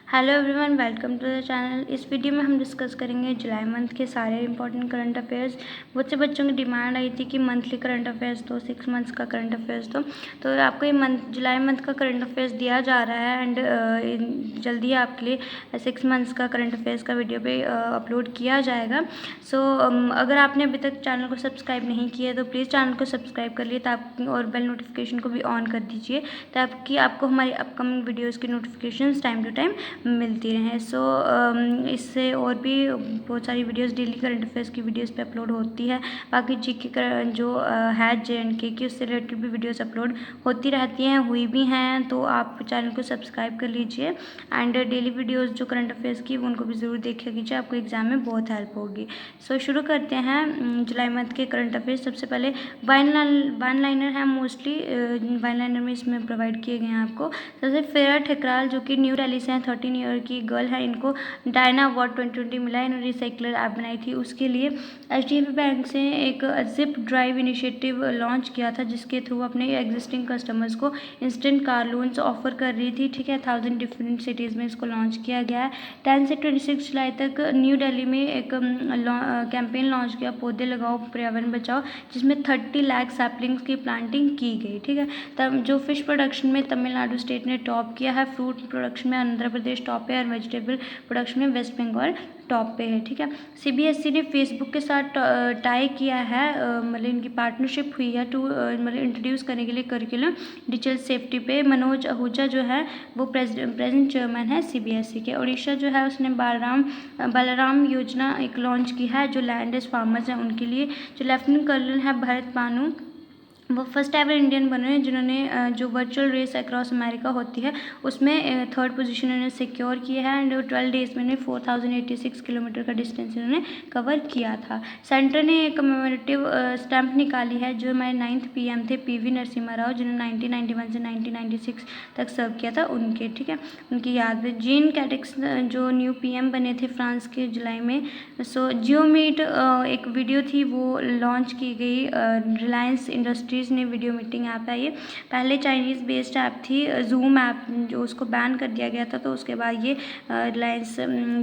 Hello everyone, welcome to the channel. इस video में हम डिस्कस करेंगे जुलाई मंथ के सारे इंपॉर्टेंट करंट अफेयर्स। बहुत से बच्चों की डिमांड आई थी कि मंथली करंट अफेयर्स दो, 6 मंथ्स का करंट अफेयर्स दो। तो आपको ये जुलाई मंथ का करंट अफेयर्स दिया जा रहा है एंड जल्दी आपके लिए 6 मंथ्स का करंट अफेयर्स का वीडियो पे अपलोड किया जाएगा। सो अगर आपने अभी तक चैनल को सब्सक्राइब नहीं किया तो प्लीज़ चैनल को सब्सक्राइब कर लिए और बेल नोटिफिकेशन को भी ऑन कर दीजिए ताकि आपको हमारी अपकमिंग वीडियोज़ की नोटिफिकेशन टाइम टू टाइम मिलती रहें। सो इससे और भी बहुत सारी वीडियोस डेली करंट अफेयर्स की वीडियोस पे अपलोड होती है। बाकी जीके जो है JNK की, उससे रिलेटेड भी वीडियोस अपलोड होती रहती हैं, हुई भी हैं। तो आप चैनल को सब्सक्राइब कर लीजिए एंड डेली वीडियोस जो करंट अफेयर्स की उनको भी ज़रूर देखा कीजिए, आपको एग्जाम में बहुत हेल्प होगी। सो शुरू करते हैं जुलाई मंथ के करंट अफेयर्स। सबसे पहले वन लाइनर है, मोस्टली वन लाइनर में इसमें प्रोवाइड किए गए हैं आपको। सबसे फेरा ठकराल जो कि न्यू दिल्ली से हैं, 13 ईयर की गर्ल है, इनको डायना अवार्ड 2020 मिला है। इन्होंने रिसाइकलर ऐप बनाई थी, उसके लिए HDFC बैंक से एक जिप ड्राइव इनिशिएटिव लॉन्च किया था जिसके थ्रू अपने एग्जिस्टिंग कस्टमर्स को इंस्टेंट कार लोन्स ऑफर कर रही थी। ठीक है, 1000 डिफरेंट सिटीज़ में इसको लॉन्च किया गया है। 10 से 26 जुलाई तक न्यू दिल्ली में एक कैंपेन लॉन्च किया, पौधे लगाओ पर्यावरण बचाओ, जिसमें 30 लाख सैपलिंग्स की प्लांटिंग की गई। ठीक है, तब जो फिश प्रोडक्शन में तमिलनाडु स्टेट ने टॉप किया है, फ्रूट प्रोडक्शन में आंध्र प्रदेश टॉप है और वेजिटेबल प्रोडक्शन में वेस्ट बंगाल टॉप पे है। ठीक है, CBSE ने फेसबुक के साथ टाई किया है, मतलब इनकी पार्टनरशिप हुई है मतलब इंट्रोड्यूस करने के लिए करिकुलम डिजिटल सेफ्टी पे। मनोज आहूजा जो है वो प्रेजेंट चेयरमैन है CBSE के। उड़ीसा जो है उसने बालाराम योजना एक लॉन्च की है जो लैंड फार्मर्स हैं उनके लिए। जो लेफ्टिनेंट कर्नल है भरत बानू, वो फर्स्ट एवर इंडियन बने हैं जिन्होंने जो वर्चुअल रेस अक्रॉस अमेरिका होती है उसमें 3rd पोजीशन इन्होंने सिक्योर की है एंड 12 डेज में 4086 किलोमीटर का डिस्टेंस इन्होंने कवर किया था। सेंटर ने एक कमेमोरेटिव स्टैंप निकाली है जो हमारे 9th PM थे PV नरसिम्हा राव, जिन्होंने 1991 से 1996 तक सर्व किया था उनके। ठीक है, उनकी याद में जीन कैटेक्स जो न्यू PM बने थे फ्रांस के जुलाई में। सो जियोमीट एक वीडियो थी वो लॉन्च की गई, रिलायंस इंडस्ट्रीज ने वीडियो मीटिंग ऐप है ये। पहले चाइनीज़ बेस्ड ऐप थी जूम ऐप, जो उसको बैन कर दिया गया था, तो उसके बाद ये रिलायंस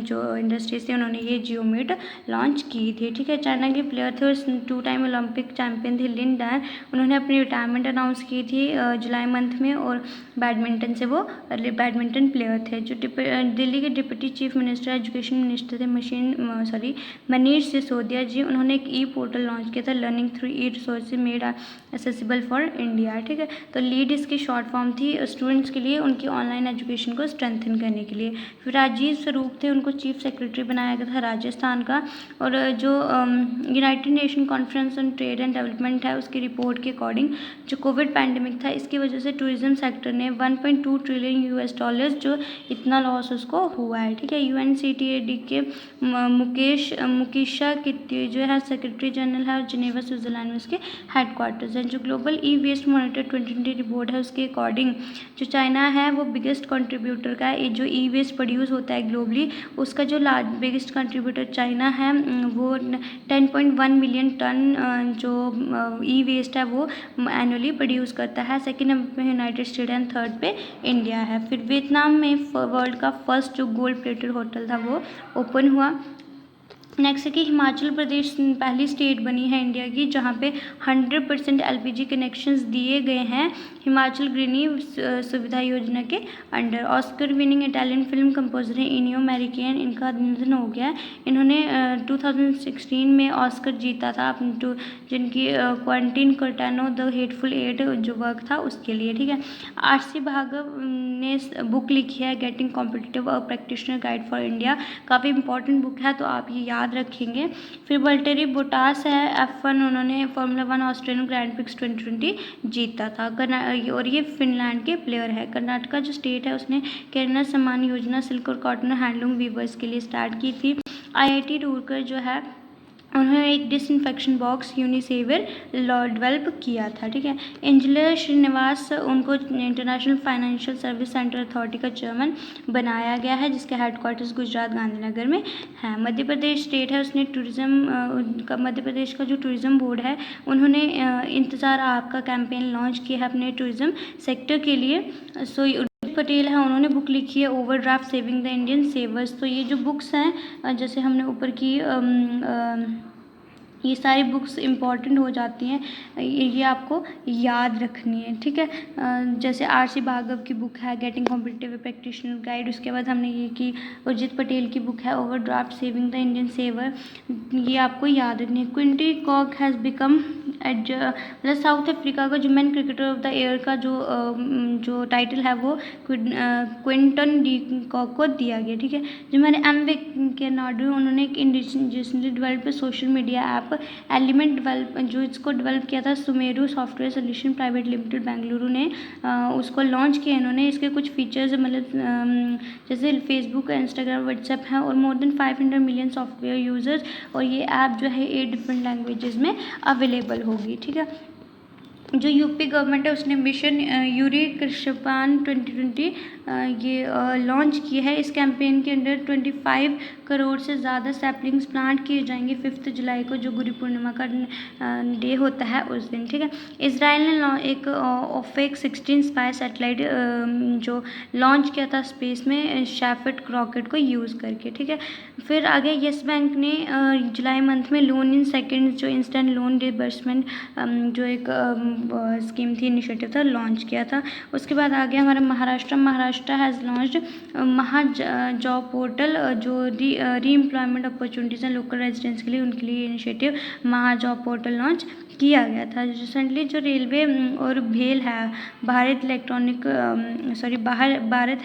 जो इंडस्ट्रीज थी उन्होंने ये जियोमीट लॉन्च की थी। ठीक है, चाइना के प्लेयर थे और 2 टाइम ओलंपिक चैंपियन थे लिन डैन, उन्होंने अपनी रिटायरमेंट अनाउंस की थी जुलाई मंथ में और बैडमिंटन से वो बैडमिंटन प्लेयर थे। जो दिल्ली के deputy chief minister education minister थे मनीष सिसोदिया जी, उन्होंने एक पोर्टल लॉन्च किया था learning through resources made accessible for India. ठीक है, तो लीड इसकी शॉर्ट फॉर्म थी स्टूडेंट्स के लिए उनकी ऑनलाइन एजुकेशन को स्ट्रेंथन करने के लिए। फिर राजीव स्वरूप थे, उनको चीफ सेक्रेटरी बनाया गया था राजस्थान का। और जो United nation conference on trade and development है उसकी रिपोर्ट के अकॉर्डिंग जो कोविड पैंडेमिक था इसकी वजह से टूरिज्म सेक्टर ने 1.2 ट्रिलियन US डॉलर्स जो इतना लॉस उसको हुआ है। ठीक है, UNCTAD के मुकेशा कित्ती जो है सेक्रेटरी जनरल है और जिनेवा स्विट्जरलैंड में उसके हेडक्वार्टर्स हैं। जो ग्लोबल ई-वेस्ट मॉनिटर 2020 रिपोर्ट है उसके अकॉर्डिंग जो चाइना है वो बिगेस्ट कंट्रीब्यूटर का है, जो ई-वेस्ट प्रोड्यूस होता है ग्लोबली उसका जो बिगेस्ट कंट्रीब्यूटर चाइना है वो 10.1 मिलियन टन जो ई-वेस्ट है वो एनुअली प्रोड्यूस करता है। सेकेंड नंबर पे यूनाइटेड स्टेट एंड 3rd पे इंडिया है। फिर वियतनाम में वर्ल्ड का फर्स्ट जो गोल्ड प्लेटेड होटल था वो ओपन हुआ। नेक्स्ट है कि हिमाचल प्रदेश पहली स्टेट बनी है इंडिया की जहाँ पे 100% LPG कनेक्शंस दिए गए हैं हिमाचल ग्रीनी सुविधा योजना के under. Oscar winning Italian film composer है इनियो मैरिकेन, इनका निधन हो गया है। इन्होंने 2016 में ऑस्कर जीता था जिनकी क्वांटिन कर्टानो द हेटफुल एट जो वर्क था उसके लिए। ठीक है, RC भार्गव ने बुक लिखी है गेटिंग कॉम्पिटिटिव और प्रैक्टिशनर गाइड फॉर इंडिया, काफ़ी इंपॉर्टेंट बुक है तो आप ये याद रखेंगे। फिर वल्टेरी बोटास है F1, उन्होंने फार्मूला 1 ऑस्ट्रेलियन ग्रैंड प्रिक्स 2020 जीता था और ये फिनलैंड के प्लेयर है। कर्नाटका जो स्टेट है उसने केरला सम्मान योजना सिल्क और कॉटन हैंडलूम वीवर्स के लिए स्टार्ट की थी। IIT रूरकर जो है उन्होंने एक डिसइंफेक्शन बॉक्स यूनिसेवर डेवलप किया था। ठीक है, एंजेला श्रीनिवास उनको international financial service centre authority का चेयरमैन बनाया गया है जिसके हेडक्वार्टर्स गुजरात गांधीनगर में है। मध्य प्रदेश स्टेट है उसने मध्य प्रदेश का जो टूरिज़्म बोर्ड है उन्होंने इंतज़ार आपका कैंपेन लॉन्च किया है अपने टूरिज़्म सेक्टर के लिए। सो उर्जित पटेल है, उन्होंने बुक लिखी है ओवरड्राफ्ट सेविंग द इंडियन सेवर्स। तो ये जो बुक्स हैं जैसे हमने ऊपर की ये सारी बुक्स इम्पॉर्टेंट हो जाती हैं, ये आपको याद रखनी है, ठीक है। जैसे RC भार्गव की बुक है गेटिंग कॉम्पिटिटिव प्रैक्टिशनर गाइड, उसके बाद हमने ये की उर्जित पटेल की बुक है overdraft saving the Indian saver, ये आपको याद रखनी है। क्विंटी कॉक हैज़ बिकम मतलब साउथ अफ्रीका का जो man cricketer of the year का जो टाइटल है वो क्विंटन डी कॉक को दिया गया, ठीक है। जो हमारे वेंकैया नायडू, उन्होंने एक indigenously develop social media app element develop जो इसको डेवलप किया था Sumeru software solution private limited Bengaluru ने उसको लॉन्च किया इन्होंने। इसके कुछ फीचर्स मतलब जैसे फेसबुक, इंस्टाग्राम, व्हाट्सएप है और more than 500 million software users, और ये ऐप जो है 8 डिफरेंट लैंग्वेजेस में अवेलेबल होगी, ठीक है। जो यूपी गवर्नमेंट है उसने मिशन यूरी कृषपान 2020 ये लॉन्च किया है। इस कैंपेन के अंडर 25 करोड़ से ज़्यादा सैपलिंग्स प्लांट किए जाएंगे 5 जुलाई को, जो गुरु पूर्णिमा का डे होता है उस दिन, ठीक है। इसराइल ने एक OFAC 16 स्पाई सैटेलाइट जो लॉन्च किया था स्पेस में शैफेट रॉकेट को यूज़ करके, ठीक है। फिर आगे येस बैंक ने जुलाई मंथ में लोन इन सेकेंड जो इंस्टेंट लोन डिसबर्समेंट जो एक स्कीम थी, इनिशिएटिव था, लॉन्च किया था। उसके बाद आ गया हमारा महाराष्ट्र हैज़ लॉन्च्ड महा जॉब पोर्टल जो री एम्प्लॉयमेंट अपॉर्चुनिटीज़ हैं लोकल रेजिडेंट्स के लिए, उनके लिए इनिशिएटिव महा जॉब पोर्टल लॉन्च किया गया था। रिसेंटली जो रेलवे और भेल है भारत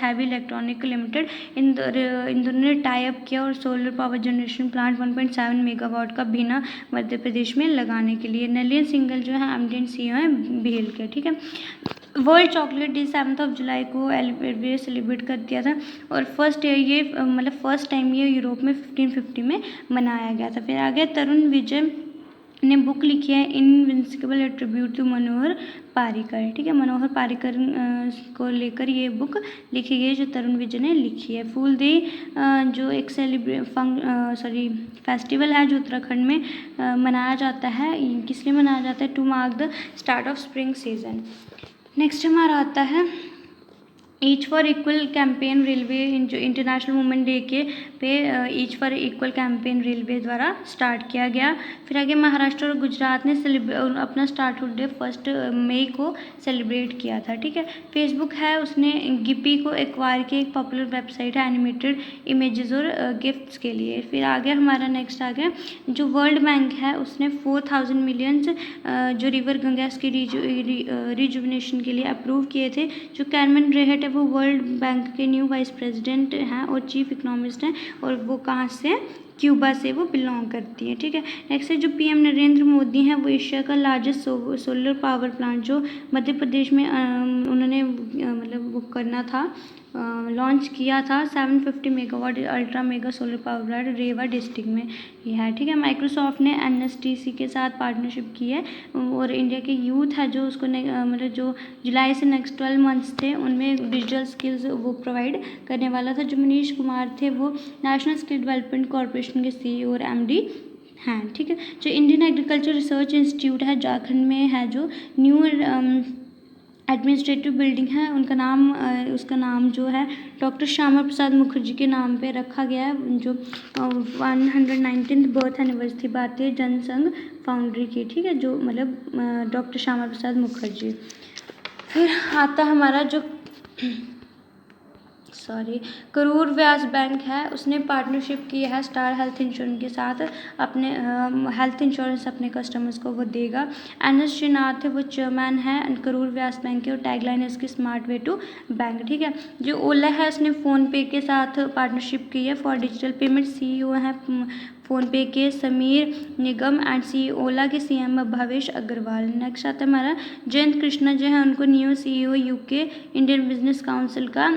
हैवी इलेक्ट्रॉनिक लिमिटेड इन दोनों ने टाई अप किया और solar power generation plant 1.7 megawatt का बीना मध्य प्रदेश में लगाने के लिए। नलिन सिंगल जो है एमडी CEO हैं भेल के, ठीक है। वर्ल्ड चॉकलेट डे 7 जुलाई को सेलिब्रेट कर दिया था और फर्स्ट टाइम ये यूरोप में 1550 में मनाया गया था। फिर आगे तरुण विजय ने बुक लिखी है इनविंसिबल ट्रिब्यूट टू मनोहर पारिकर, ठीक है। मनोहर पारिकर को लेकर ये बुक लिखी गई है जो तरुण विजय ने लिखी है। फूल दे जो एक फेस्टिवल है जो उत्तराखंड में मनाया जाता है, किस लिए मनाया जाता है? To mark the start of spring season. Next हमारा आता है each for equal campaign railway, जो इंटरनेशनल वुमेन डे के पे each for equal campaign railway द्वारा स्टार्ट किया गया। फिर आगे महाराष्ट्र और गुजरात ने अपना स्टार्टहुड डे 1 मई को सेलिब्रेट किया था, ठीक है। फेसबुक है उसने गिपी को एक्वायर किया, एक पॉपुलर वेबसाइट है एनिमेटेड इमेजेस और गिफ्ट्स के लिए। फिर आगे हमारा नेक्स्ट आ गया जो वर्ल्ड बैंक है उसने 4000 मिलियंस जो रिवर गंगा की रिजुविनेशन के लिए अप्रूव किए थे। जो कैरमेन रेहट वो वर्ल्ड बैंक के न्यू वाइस प्रेसिडेंट हैं और चीफ इकोनॉमिस्ट हैं, और वो कहाँ से? क्यूबा से वो बिलोंग करती है, ठीक है। नेक्स्ट है जो PM नरेंद्र मोदी हैं वो एशिया का लार्जेस्ट सोलर पावर प्लांट जो मध्य प्रदेश में उन्होंने मतलब वो करना था, लॉन्च किया था 750 megawatt ultra mega solar power plant Rewa district में ये है, ठीक है। माइक्रोसॉफ्ट ने NSTC के साथ पार्टनरशिप की है और इंडिया के यूथ है जो उसको मतलब जो जुलाई से नेक्स्ट 12 मंथ्स थे उनमें डिजिटल स्किल्स वो प्रोवाइड करने वाला था। जो मनीष कुमार थे वो नेशनल स्किल डेवलपमेंट कॉरपोरेशन के CEO और MD हैं, ठीक है। जो इंडियन एग्रीकल्चर रिसर्च इंस्टीट्यूट है झारखंड में है, जो न्यू एडमिनिस्ट्रेटिव बिल्डिंग है, उसका नाम जो है डॉक्टर श्यामा प्रसाद मुखर्जी के नाम पे रखा गया है। जो 119th बर्थ एनिवर्सरी भारतीय जनसंघ फाउंड्री की, ठीक है, जो मतलब डॉक्टर श्यामा प्रसाद मुखर्जी। फिर आता हमारा जो करूर व्यास बैंक है उसने पार्टनरशिप की है स्टार हेल्थ इंश्योरेंस के साथ, अपने हेल्थ इंश्योरेंस अपने कस्टमर्स को वो देगा। NS श्रीनाथ है वो चेयरमैन है करूर व्यास बैंक के और टैगलाइन है इसकी स्मार्ट वे टू बैंक, ठीक है। जो ओला है उसने फ़ोनपे के साथ पार्टनरशिप की है फॉर डिजिटल पेमेंट। CEO हैं फ़ोनपे के समीर निगम एंड CEO ओला के CM भवेश अग्रवाल। नेक्स्ट आता है हमारा जयंत कृष्णा जो है उनको new CEO UK Indian business council का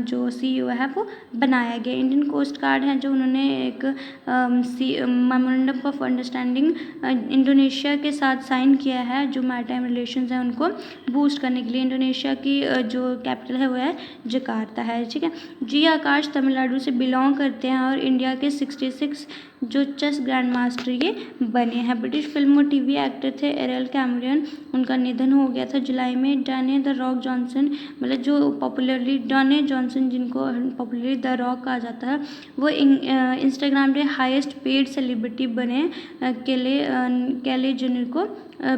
जो CEO है वो बनाया गया। इंडियन कोस्ट गार्ड है जो उन्होंने एक मेमोरेंडम ऑफ अंडरस्टैंडिंग इंडोनेशिया के साथ साइन किया है जो मैरीटाइम रिलेशंस हैं उनको बूस्ट करने के लिए। इंडोनेशिया की जो कैपिटल है वो है जकार्ता है, ठीक है। जी आकाश तमिलनाडु से बिलोंग करते हैं और इंडिया के 66 जो चेस ग्रैंड मास्टर ये बने हैं। ब्रिटिश फिल्म और टीवी एक्टर थे एरल कैमरन, उनका निधन हो गया था जुलाई में। डाने द रॉक जॉनसन, मतलब जो पॉपुलरली डाने जॉनसन, जिनको पॉपुलरली द रॉक कहा जाता है, वो इंस्टाग्राम पे हाईएस्ट पेड सेलिब्रिटी बने केले जेनर को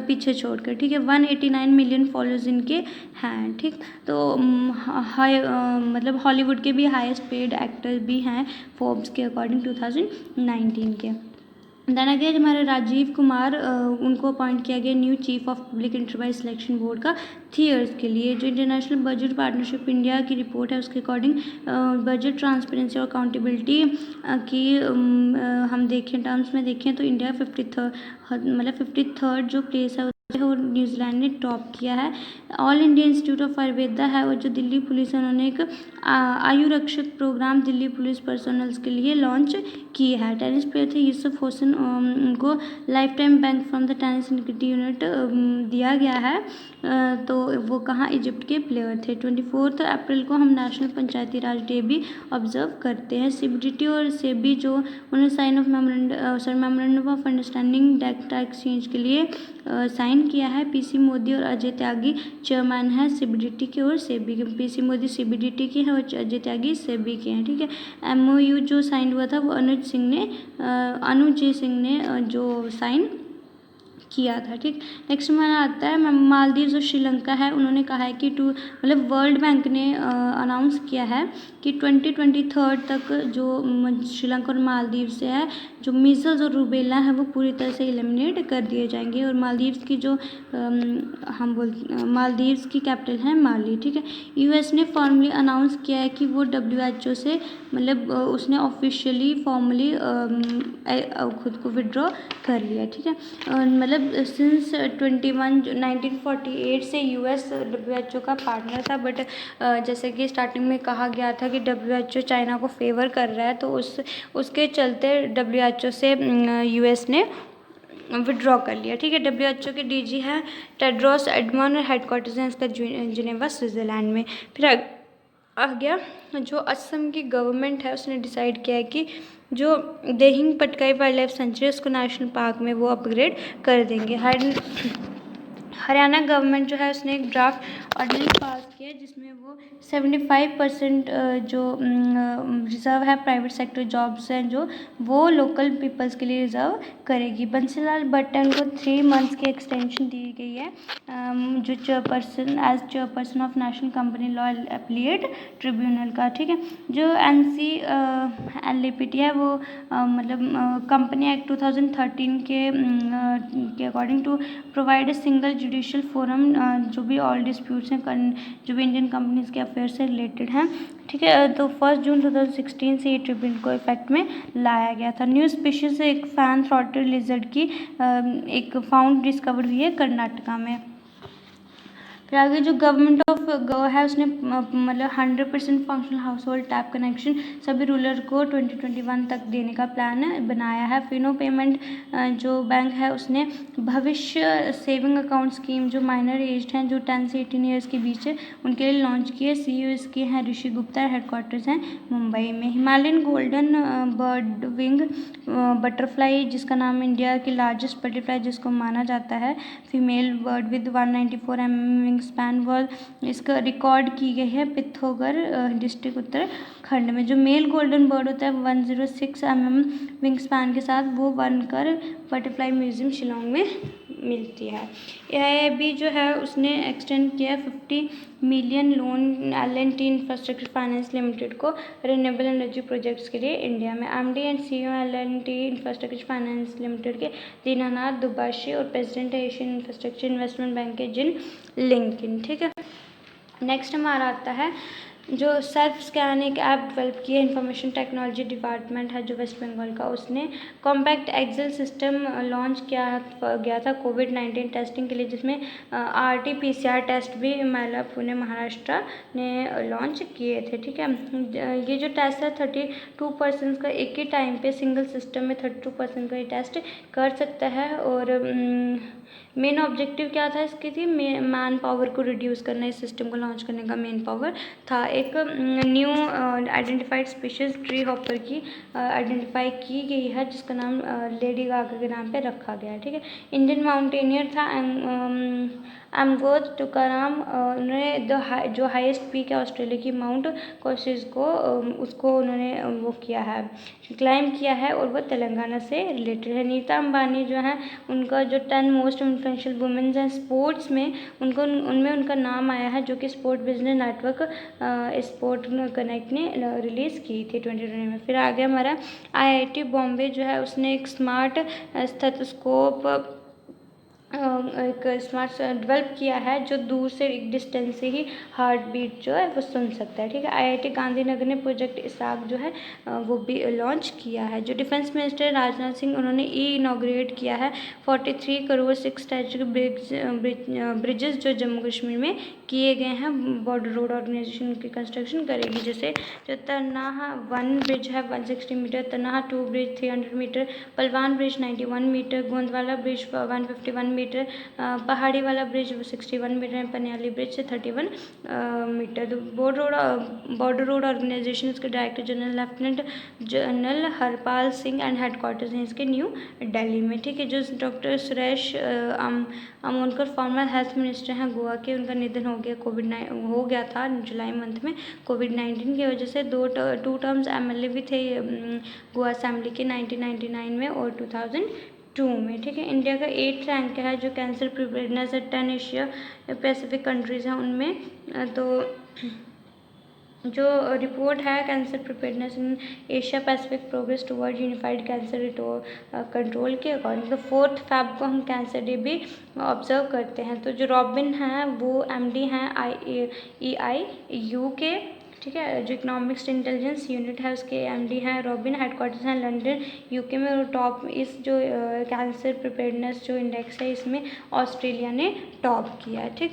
पीछे छोड़कर, ठीक है। 189 मिलियन फॉलोअर्स इनके हैं, ठीक। तो मतलब हॉलीवुड के भी हाईएस्ट पेड एक्टर भी हैं फोर्ब्स के अकॉर्डिंग 2019 के। देन अगेन हमारे राजीव कुमार, उनको अपॉइंट किया गया new chief of public enterprise selection board का 3 इयर्स के लिए। जो इंटरनेशनल बजट पार्टनरशिप इंडिया की रिपोर्ट है उसके अकॉर्डिंग बजट ट्रांसपेरेंसी और अकाउंटेबिलिटी की हम देखें टर्म्स में देखें तो इंडिया 53rd जो प्लेस है वो न्यूजीलैंड ने टॉप किया है। All India institute of Ayurveda है और जो दिल्ली पुलिस है, उन्होंने एक आयु रक्षक प्रोग्राम दिल्ली पुलिस पर्सनल्स के लिए लॉन्च किया है। टेनिस प्लेयर थे यूसुफ हुसैन, उनको life time bank from the tennis equity unit दिया गया है। तो वो कहाँ, इजिप्ट के प्लेयर थे। 24 अप्रैल को हम नेशनल पंचायती राज डे भी ऑब्जर्व करते हैं। सीबीडीटी और सेबी जो उन्होंने memorandum of understanding data exchange के लिए साइन किया है। पीसी मोदी और अजय त्यागी चेयरमैन है सीबीडीटी के और सेबी के। पीसी मोदी सीबीडीटी के हैं और अजय त्यागी सेबी के हैं, ठीक है। एमओयू जो साइन हुआ था वो अनुज जी सिंह ने जो साइन किया था, ठीक। नेक्स्ट हमारा आता है मालदीव्स और श्रीलंका है। उन्होंने कहा है कि मतलब वर्ल्ड बैंक ने अनाउंस किया है कि 2023 तक जो श्रीलंका और मालदीव से है, जो मीजल्स और रूबेला है वो पूरी तरह से एलिमिनेट कर दिए जाएंगे। और मालदीव्स की जो मालदीव्स की कैपिटल है माली, ठीक है। यूएस ने फॉर्मली अनाउंस किया है कि वो WHO से मतलब उसने ऑफिशियली फॉर्मली खुद को विड्रॉ कर लिया, ठीक है। मतलब सिंस 1948 से यूएस WHO का पार्टनर था, बट जैसे कि स्टार्टिंग में कहा गया था कि WHO चाइना को फेवर कर रहा है, तो उसके चलते WHO से यूएस ने विड्रॉ कर लिया, ठीक है। WHO के DG हैं टेड्रोस एडमॉन और हेडक्वार्टर्स हैं इसका जिनेवा स्विट्ज़रलैंड में। फिर आ गया जो असम की गवर्नमेंट है, उसने डिसाइड किया है कि जो Dehing Patkai wild life sanctuary उसको नेशनल पार्क में वो अपग्रेड कर देंगे। हरियाणा गवर्नमेंट जो है उसने एक ड्राफ्ट ऑर्डिनेंस पास किया जिसमें वो 75% जो रिज़र्व है प्राइवेट सेक्टर जॉब्स हैं जो वो लोकल पीपल्स के लिए रिज़र्व करेगी। बंसीलाल भट्टन को 3 मंथ्स की एक्सटेंशन दी गई है जो chairperson of national company law appellate tribunal का, ठीक है। जो NCLAPT है वो मतलब कंपनी एक्ट 2013 के according to provide a single judicial forum, जो भी ऑल डिस्प्यूट्स हैं जो भी इंडियन कंपनीज के अफेयर से रिलेटेड हैं, ठीक है। तो 1 जून 2016 से ये ट्रिब्यूनल को इफेक्ट में लाया गया था। न्यू स्पीशीज एक फैन थ्रॉटल लिजर्ड की एक फाउंड डिस्कवर हुई है कर्नाटका में। फिर आगे जो गवर्नमेंट ऑफ गोवा है उसने मतलब 100% functional house hold tap connection सभी रूरल को 2021 तक देने का प्लान बनाया है। फिनो पेमेंट जो बैंक है उसने भविष्य सेविंग अकाउंट स्कीम जो माइनर एज्ड हैं जो 10 से 18 ईयर्स के बीच है उनके लिए लॉन्च किए। CEO इसके हैं ऋषि गुप्ता, हेडक्वार्टर्स हैं मुंबई में। Himalayan golden bird wing butterfly जिसका नाम इंडिया की लार्जेस्ट बटरफ्लाई जिसको माना जाता है female bird with 194 mm span wall, इसका रिकॉर्ड की गई है पिथौरागढ़ डिस्ट्रिक्ट उत्तराखंड में। जो मेल गोल्डन बर्ड होता है 106 mm विंग स्पैन के साथ वो बनकर बटरफ्लाई म्यूजियम शिलोंग में मिलती है। AIIB जो है उसने एक्सटेंड किया 50 million loan L&T infrastructure finance limited को रिन्यूएबल एनर्जी प्रोजेक्ट्स के लिए इंडिया में। MD and CEO L&T infrastructure finance limited के दीनानाथ दुबाशी और प्रेसिडेंट है एशियन इंफ्रास्ट्रक्चर इन्वेस्टमेंट बैंक के जिन लिंकिन, ठीक है। नेक्स्ट हमारा आता है जो सेल्फ स्कैन एक ऐप डेवलप की है इंफॉर्मेशन टेक्नोलॉजी डिपार्टमेंट है जो वेस्ट बंगाल का, उसने कॉम्पैक्ट एक्सेल सिस्टम लॉन्च किया गया था कोविड-19 टेस्टिंग के लिए जिसमें RT-PCR टेस्ट भी महिला पुणे महाराष्ट्र ने लॉन्च किए थे, ठीक है। ये जो टेस्ट है 32% का एक ही टाइम पे सिंगल सिस्टम में 32% का ये टेस्ट कर सकता है और मेन ऑब्जेक्टिव क्या था इसकी थी, मैन पावर को रिड्यूस करना, इस सिस्टम को लॉन्च करने का मेन पावर था। एक new identified species tree hopper की आइडेंटिफाई की गई है, जिसका नाम लेडी गागा के नाम पे रखा गया है। ठीक है, इंडियन माउंटेनियर था एमगोज तुकाराम। उन्होंने जो हाईएस्ट पीक है ऑस्ट्रेलिया की माउंट कोसिस को उसको उन्होंने वो किया है, क्लाइम किया है, और वो तेलंगाना से रिलेटेड है। नीता अंबानी जो है, उनका जो 10 मोस्ट इन्फ्लुएंशियल वुमेन्स हैं स्पोर्ट्स में, उनमें उनका नाम आया है, जो कि sport business network sport connect ने रिलीज़ की थी 2020 में। फिर आगे हमारा IIT बॉम्बे जो है, उसने एक स्मार्ट स्टेथोस्कोप एक स्मार्ट डेवलप किया है, जो दूर से एक डिस्टेंस से ही हार्ट बीट जो है वो सुन सकता है। ठीक है, IIT गांधीनगर ने प्रोजेक्ट इसाक जो है वो भी लॉन्च किया है। जो डिफेंस मिनिस्टर राजनाथ सिंह, उन्होंने इनॉग्रेट किया है 43 करोड़ 6 स्टैचू ब्रिजेस जो जम्मू कश्मीर में किए गए हैं। बॉर्डर रोड ऑर्गेनाइजेशन की कंस्ट्रक्शन करेगी, जैसे जो तरनाहा 1 ब्रिज है 160 metre, Tarnaha 2 bridge 300 metre, Palwan bridge 91 metre, Gondwala bridge 151 metre, पहाड़ी वाला bridge 61 metre, Paniyali bridge 31 metre. Border road organisation के director general lieutenant general Harpal Singh and headquarters हैं इसके न्यू दिल्ली में। ठीक है, जो doctor Suresh Amonkar former health minister हैं गोवा के, उनका निधन हो गया था जुलाई मंथ में कोविड-19 की वजह से। 2 टर्म्स MLA भी थे गोवा असेंबली के 1999 में और 2002 में। ठीक है, इंडिया का 8th रैंक है जो कैंसर प्रिपेयर्डनेस है 10 एशिया पैसिफिक कंट्रीज़ हैं उनमें। तो जो रिपोर्ट है cancer preparedness in Asia Pacific progress toward unified cancer control के अकॉर्डिंग, तो 4 फ़रवरी को हम कैंसर डे भी ऑब्जर्व करते हैं। तो जो रॉबिन हैं वो MD हैं EIU के। ठीक है, जो इकोनॉमिक्स इंटेलिजेंस यूनिट है उसके MD हैं रॉबिन, हेडक्वार्टर्स हैं लंदन UK में, और टॉप इस जो कैंसर प्रिपेयर्डनेस जो इंडेक्स है इसमें ऑस्ट्रेलिया ने टॉप किया है। ठीक,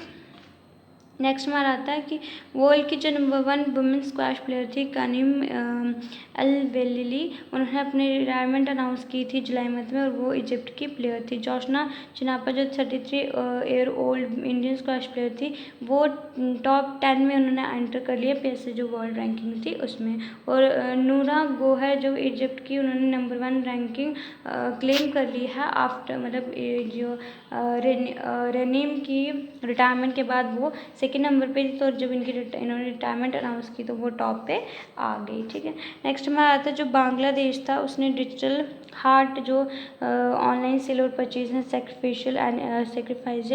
नेक्स्ट हमारा आता है कि वर्ल्ड की जो नंबर 1 वुमेन स्क्वैश प्लेयर थी कानिम अल-वेलिली, उन्होंने अपनी रिटायरमेंट अनाउंस की थी जुलाई मंथ में, और वो इजिप्ट की प्लेयर थी। जोशना चिनापा जो 33 year old Indian squash player थी, वो टॉप 10 में उन्होंने एंटर कर लिया PSA जो वर्ल्ड रैंकिंग थी उसमें। और नूरा गोहर जो इजिप्ट की, उन्होंने नंबर 1 रैंकिंग क्लेम कर ली है आफ्टर, मतलब जो रेनीम की रिटायरमेंट के बाद वो सेकेंड नंबर पे थी, तो जब इन्होंने रिटायरमेंट अनाउंस की तो वो टॉप पे आ गई। ठीक है, नेक्स्ट हमारा आता है जो बांग्लादेश था, उसने डिजिटल हार्ट जो ऑनलाइन सेल और परचेज है सेक्रीफाइशियल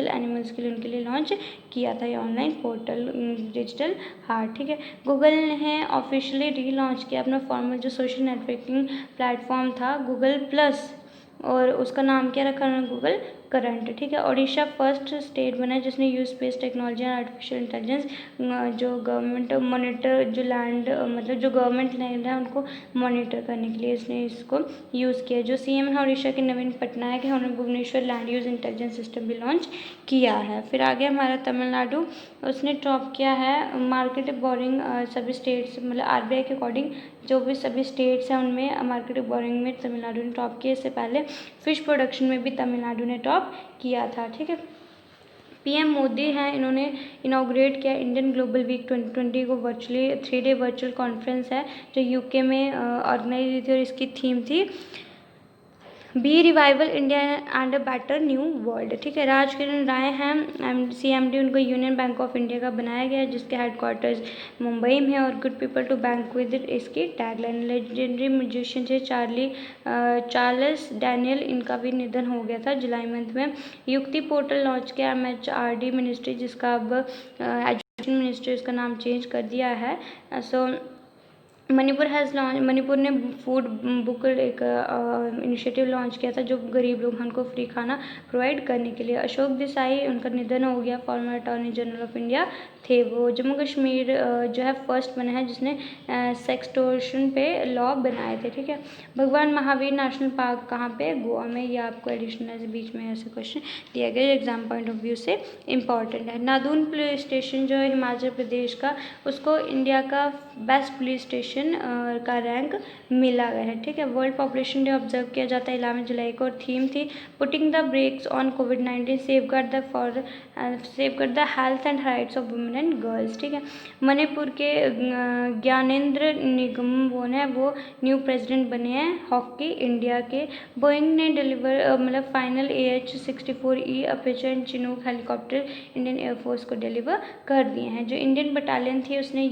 एनिमल्स के लिए उनके लिए लॉन्च किया था ये ऑनलाइन पोर्टल डिजिटल हार्ट। ठीक है, गूगल ने ऑफिशियली रीलॉन्च किया अपना फॉर्मल जो सोशल नेटवर्किंग प्लेटफॉर्म था गूगल प्लस, और उसका नाम क्या रखा उन्होंने, गूगल करंट। ठीक है, ओडिशा फर्स्ट स्टेट बना है जिसने यूज स्पेस टेक्नोलॉजी और आर्टिफिशियल इंटेलिजेंस जो गवर्नमेंट मॉनिटर जो लैंड मतलब जो गवर्नमेंट लैंड है उनको मॉनिटर करने के लिए इसने इसको यूज़ किया। जो CM है ओडिशा के नवीन पटनायक है, उन्होंने Bhubaneswar land use intelligence system भी लॉन्च किया है। फिर आगे हमारा तमिलनाडु, उसने टॉप किया है मार्केट बोरिंग सभी स्टेट्स, मतलब RBI के अकॉर्डिंग जो भी सभी स्टेट्स हैं उनमें मार्केट बोरिंग में तमिलनाडु ने टॉप किया। इससे पहले फिश प्रोडक्शन में भी तमिलनाडु ने टॉप किया था। ठीक है, PM मोदी हैं, इन्होंने इनॉग्रेट किया इंडियन ग्लोबल वीक 2020 को वर्चुअली 3 डे वर्चुअल कॉन्फ्रेंस है जो UK में ऑर्गेनाइज हुई थी, और इसकी थीम थी be revival India and a better new world. ठीक है, राजकिरण राय हैं CMD, उनको यूनियन बैंक ऑफ इंडिया का बनाया गया है जिसके हेडक्वार्टर्स मुंबई में है, और good people to bank with it इसकी टैगलाइन। लेजेंडरी म्यूजिशियन थे चार्ल्स डैनियल, इनका भी निधन हो गया था जुलाई मंथ में। युक्ति पोर्टल लॉन्च किया MHRD मिनिस्ट्री, जिसका अब एजुकेशन मिनिस्ट्री उसका नाम चेंज कर दिया है। सो मणिपुर ने फूड बुक एक इनिशिएटिव लॉन्च किया था जो गरीब लोग हैं उनको फ्री खाना प्रोवाइड करने के लिए। अशोक देसाई, उनका निधन हो गया, farmer attorney general of India थे वो। जम्मू कश्मीर जो है फर्स्ट बना है जिसने सेक्सटोर्शन पे लॉ बनाए थे। ठीक है, भगवान महावीर नेशनल पार्क कहाँ पे, गोवा में। ये आपको एडिशनल बीच में ऐसे क्वेश्चन दिया गया एग्जाम पॉइंट ऑफ व्यू से इम्पॉर्टेंट है। नादून पुलिस स्टेशन जो है हिमाचल प्रदेश का, उसको इंडिया का बेस्ट पुलिस स्टेशन पॉपुलेशन का रैंक मिला गया है। ठीक है, वर्ल्ड पॉपुलेशन डे ऑब्जर्व किया जाता है 11 जुलाई को और थीम थी putting the breaks on covid safeguard the health and rights of women and girls. ठीक है, मणिपुर के ज्ञानेंद्र निगम वो न्यू प्रेसिडेंट बने हैं हॉकी इंडिया के। बोइंग ने deliver final AH-64E aperture and Chinook helicopter Indian air force को डिलीवर कर दिए हैं। जो इंडियन बटालियन थी उसने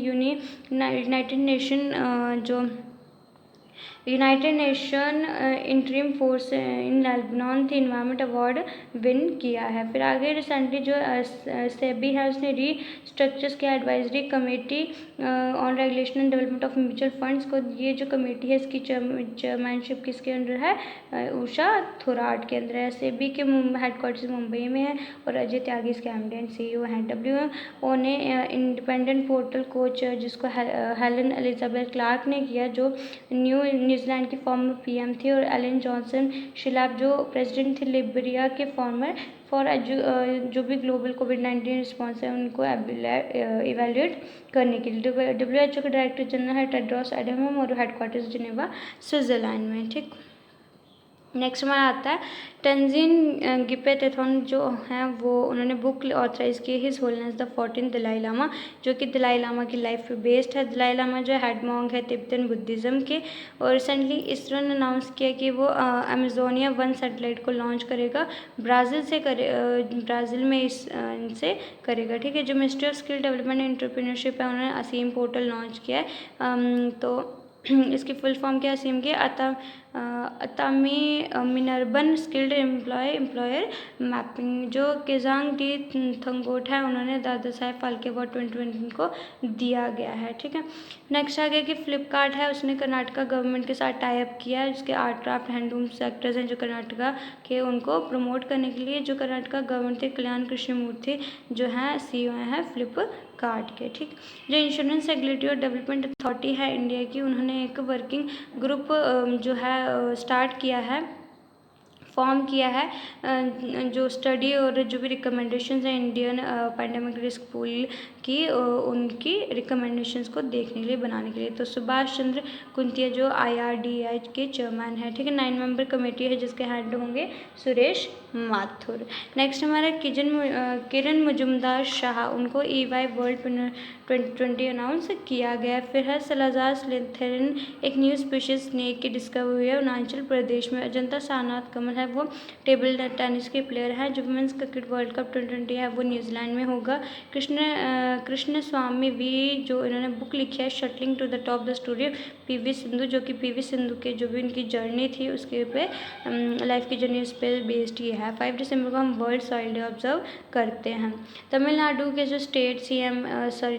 United nation interim force in Lebanon थी इन्वायरमेंट अवार्ड विन किया है। फिर आगे रिसेंटली जो सेबी है उसने रीस्ट्रक्चर्स के advisory committee on regulation and development of mutual funds को, ये जो कमेटी है इसकी चेयरमैनशिप किसके अंडर है, उषा थोराट के अंदर है। सेबी के हेडक्वार्टर्स मुंबई में है और अजय त्यागी इसके MD एंड CEO हैं। WHO ने इंडिपेंडेंट पोर्टल कोच जिसको हेलन एलिजाबेथ क्लार्क ने किया जो न्यूजीलैंड की फॉर्मर PM थी, और एलन जॉनसन शिलाप जो प्रेसिडेंट थे लिबरिया के फॉर्मर जो भी ग्लोबल कोविड-19 रिस्पॉन्स है उनको इवेल्युएट करने के लिए। WHO के डायरेक्टर जनरल है टेड्रोस एडहनम और हेडक्वार्टर्स जिनेवा स्विट्जरलैंड में। ठीक, नेक्स्ट हमारा आता है टेंजिन गिपेटेथॉन जो हैं वो उन्होंने बुक ऑथराइज की his holiness the 14th Dalai Lama, जो कि दलाई लामा की लाइफ पे बेस्ड है। दलाई लामा जो हेड मॉन्क है तिब्बतन बुद्धिज़्म के, और रिसेंटली इसरो ने अनाउंस किया कि वो अमेजोनिया 1 सैटेलाइट को लॉन्च करेगा ब्राज़ील में इनसे करेगा। ठीक है, जो ministry of skill development and entrepreneurship है उन्होंने असीम पोर्टल लॉन्च किया है। तो इसकी फुल फॉर्म क्या असीम की अतामी मिनरबन स्किल्ड एम्प्लॉयर मैपिंग। जो केजांग डी थंगोट है उन्होंने दादा साहेब फाल्के अवार्ड 2020 को दिया गया है। ठीक है, नेक्स्ट आ गया कि फ्लिपकार्ट है उसने कर्नाटका गवर्नमेंट के साथ टाई अप किया है। जिसके आर्ट क्राफ्ट हैंडलूम सेक्टर्स हैं जो कर्नाटका के उनको प्रमोट करने के लिए। जो कर्नाटका गवर्नमेंट थे कल्याण कृष्णमूर्ति जो हैं CEO हैं फ्लिपकार्ट के। ठीक, जो इंश्योरेंस रेगुलेटरी और डेवलपमेंट अथॉरिटी है इंडिया की, उन्होंने एक वर्किंग ग्रुप जो है स्टार्ट किया है, फॉर्म किया है जो स्टडी और जो भी रिकमेंडेशंस हैं इंडियन पैंडेमिक रिस्क पूल की उनकी रिकमेंडेशंस को देखने के लिए बनाने के लिए। तो सुभाष चंद्र कुंतिया जो IRDAI के चेयरमैन है। ठीक है, 9 मेंबर कमेटी है जिसके हेड होंगे सुरेश माथुर। नेक्स्ट हमारा किरण मुजुमदार शाह, उनको EY वर्ल्ड 2020 अनाउंस किया गया। फिर है सलाजार स्लिथेरिन एक न्यू स्पीशीज स्नेक की डिस्कवर हुई है अरुणाचल प्रदेश में। अजंता सारनाथ कमल है वो टेबल टेनिस के प्लेयर हैं। जो वुमेंस क्रिकेट वर्ल्ड कप 2020 है वो न्यूजीलैंड में होगा। कृष्ण स्वामी वी जो इन्होंने बुक लिखी है shuttling to the top the story PV Sindhu, जो कि PV सिंधु के जो भी उनकी जर्नी थी उसके पे लाइफ की जर्नी उस पर बेस्ड ये है। 5 दिसंबर को हम वर्ल्ड सॉइल डे ऑब्जर्व करते हैं। तमिलनाडु के जो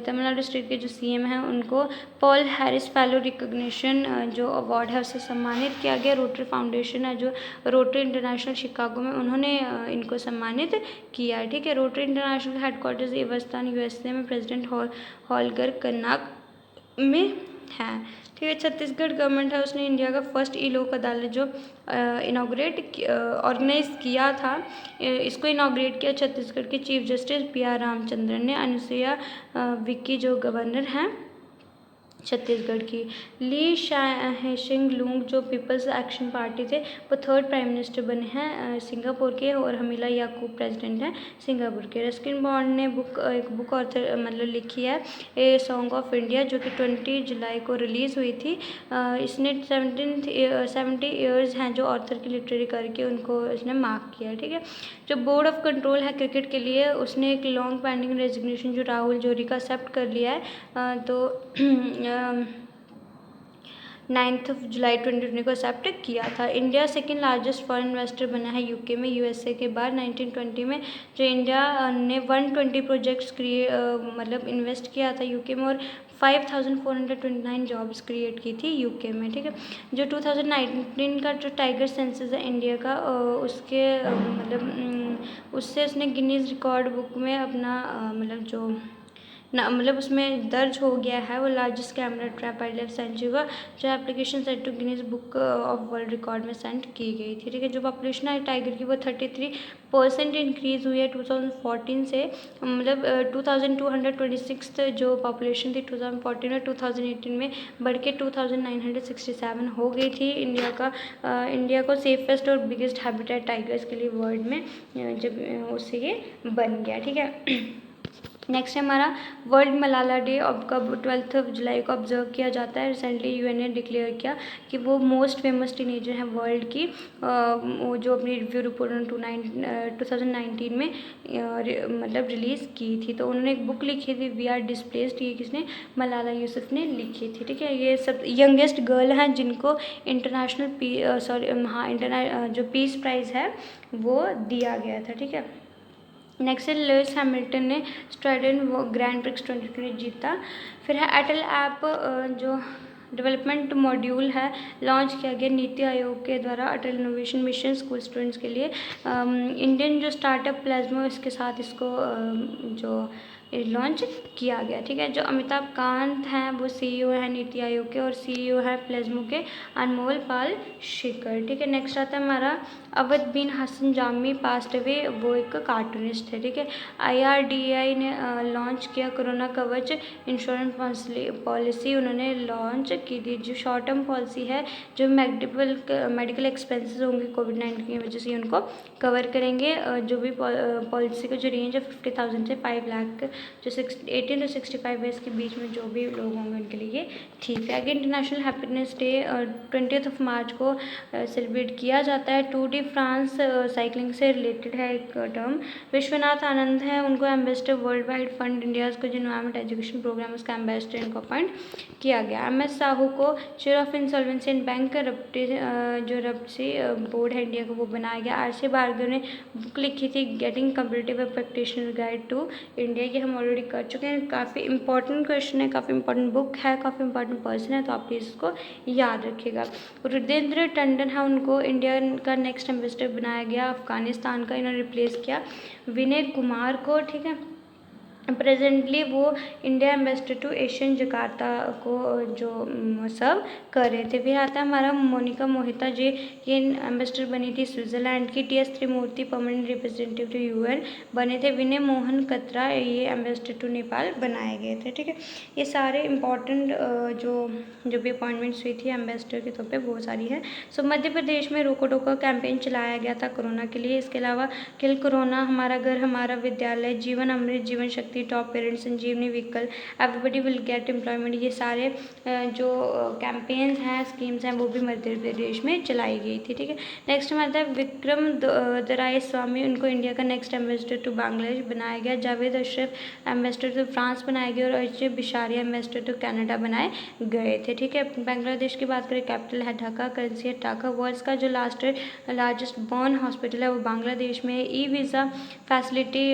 तमिलनाडु स्टेट के जो CM हैं उनको पॉल हैरिस फेलो रिकॉग्निशन जो अवार्ड है उससे सम्मानित किया गया। रोटरी फाउंडेशन है जो रोटरी इंटरनेशनल शिकागो में उन्होंने इनको सम्मानित किया है। ठीक है, रोटरी इंटरनेशनल हेडक्वार्टर्स एवस्तान USA में प्रेसिडेंट हॉलगर कर्नाक में है। ठीक है, छत्तीसगढ़ गवर्नमेंट है उसने इंडिया का फर्स्ट लोक अदालत जो ऑर्गेनाइज किया था, इसको इनाग्रेट किया छत्तीसगढ़ के चीफ जस्टिस PR रामचंद्रन ने। अनुसुईया विक्की जो गवर्नर हैं छत्तीसगढ़ की। ली शाओ लुंग जो पीपल्स एक्शन पार्टी थे वो 3rd प्राइम मिनिस्टर बने हैं सिंगापुर के, और हमीला याकूब प्रेसिडेंट हैं सिंगापुर के। रस्किन बॉन्ड ने एक बुक ऑथर लिखी है ए सॉन्ग ऑफ इंडिया जो कि 20 जुलाई को रिलीज़ हुई थी। इसने 70 ईयर्स हैं जो ऑथर की लिटरेरी करके उनको इसने मार्क किया है। ठीक है, जो बोर्ड ऑफ कंट्रोल है क्रिकेट के लिए उसने एक लॉन्ग पेंडिंग रेजिग्नेशन जो राहुल जोरी का एक्सेप्ट कर लिया है। तो 9 जुलाई 2020 को एक्सेप्ट किया था। India second largest foreign investor बना है UK में USA के बाद। 1920 में जो इंडिया ने 120 प्रोजेक्ट्स इन्वेस्ट किया था UK में और 5429 जॉब्स क्रिएट की थी UK में। ठीक है, जो 2019 का जो टाइगर सेंसस है इंडिया का उसके उससे उसने गिनीज रिकॉर्ड बुक में अपना जो ना, मतलब उसमें दर्ज हो गया है वो largest camera trap wildlife sanctuary का, जो application set to Guinness book of world record में सेंड की गई थी। ठीक है, जो पॉपुलेशन है टाइगर की वो 33% इंक्रीज़ हुई है 2014 से, मतलब 2226 जो पॉपुलेशन थी 2014 और 2018 में बढ़ के 2967 हो गई थी। इंडिया को सेफेस्ट और बिगेस्ट हैबिटेट टाइगर्स के लिए वर्ल्ड में जब उससे ये बन गया। ठीक है, नेक्स्ट है हमारा वर्ल्ड मलाला डे। अब कब 12 जुलाई को ऑब्जर्व किया जाता है। रिसेंटली यूएन ने डिक्लेयर किया कि वो मोस्ट फेमस टीनेजर है वर्ल्ड की, वो जो अपनी रिव्यू रिपोर्ट 2019 में मतलब रिलीज़ की थी। तो उन्होंने एक बुक लिखी थी वी आर डिस्प्लेस्ड, ये किसने, मलाला यूसुफ ने लिखी थी। ठीक है, ये सब यंगेस्ट गर्ल हैं जिनको इंटरनेशनल जो पीस प्राइज़ है वो दिया गया था। ठीक है, नेक्स्ट है लुइस हैमिल्टन ने स्ट्राइडन ग्रैंड प्रिक्स 2020 जीता। फिर है एटल ऐप, जो डेवलपमेंट मॉड्यूल है लॉन्च किया गया नीति आयोग के द्वारा अटल इनोवेशन मिशन स्कूल स्टूडेंट्स के लिए। इंडियन जो स्टार्टअप प्लाज्मा इसके साथ इसको जो लॉन्च किया गया। ठीक है, जो अमिताभ कांत हैं वो सीईओ हैं नीति आयोग के और सीईओ हैं प्लाज्मो के अनमोल पाल शेखर। ठीक है, नेक्स्ट आता है हमारा अवध बिन हसन जामी पास्ट अवे, वो एक कार्टूनिस्ट है। ठीक है, IRDAI ने लॉन्च किया कोरोना कवच इंश्योरेंस पॉलिसी उन्होंने लॉन्च की थी, जो शॉर्ट टर्म पॉलिसी है, जो मेडिकल एक्सपेंसेस होंगे कोविड-19 की वजह से उनको कवर करेंगे। जो भी पॉलिसी का जो रेंज है 50,000 से 5 लाख, जो 18 से 65 ईयर्स के बीच में जो भी लोग होंगे उनके लिए ठीक है। आगे इंटरनेशनल हैप्पीनेस डे 20 मार्च को सेलिब्रेट किया जाता है। टूर डी फ्रांस साइकिलिंग से रिलेटेड है एक टर्म। विश्वनाथ आनंद है, उनको ambassador world wide fund India को जो एनवायरमेंट एजुकेशन प्रोग्राम उसका एम्बेसडर इनको अपॉइंट किया गया। MS साहू को chair of insolvency and bank जो रप्टी बोर्ड है इंडिया का वो बनाया गया। RC भार्गव ने बुक लिखी थी getting competitive practitioner guide to India, ये हम ऑलरेडी कर चुके हैं। काफ़ी इंपॉर्टेंट क्वेश्चन है, काफ़ी इंपॉर्टेंट बुक है, काफ़ी इंपॉर्टेंट पर्सन है, तो आप प्लीज़ इसको याद रखिएगा। रुद्रेंद्र टंडन है, उनको इंडिया का नेक्स्ट एम्बेसडर बनाया गया। अफगानिस्तान का इन्होंने रिप्लेस किया विनय कुमार को। ठीक है, प्रेजेंटली वो India ambassador to Asian Jakarta को जो सर्व कर रहे थे। फिर आता है हमारा मोनिका मोहिता जी, ये एम्बेसडर बनी थी स्विट्ज़रलैंड की। TS Trimurti permanent representative to UN बने थे। विनय मोहन कतरा ये एम्बेसडर टू नेपाल बनाए गए थे। ठीक है, ये सारे इंपॉर्टेंट जो भी अपॉइंटमेंट्स हुई थी एम्बेसडर के तौर पे वो सारी है। सो मध्य प्रदेश में रोको टोको कैंपेन चलाया गया था कोरोना के लिए। इसके अलावा किल कोरोना, हमारा घर हमारा विद्यालय, जीवन Amrit, Jeevan Shakti, top parents, Sanjeevani vehicle, everybody will get employment, ये सारे जो कैंपेन्स हैं स्कीम्स हैं वो भी मध्य प्रदेश में चलाई गई थी। ठीक है, नेक्स्ट हमारा था विक्रम दराय स्वामी, उनको इंडिया का नेक्स्ट एम्बेसडर टू बांग्लादेश बनाया गया। Javed Ashraf ambassador to France बनाए गए और Ajay Bisaria ambassador to Canada बनाए गए थे। ठीक है, बांग्लादेश की बात करें कैपिटल है ढाका, करेंसी है टाका। वर्ल्ड का जो लार्जेस्ट बर्न हॉस्पिटल है वो बांग्लादेश में है। ई वीज़ा फैसिलिटी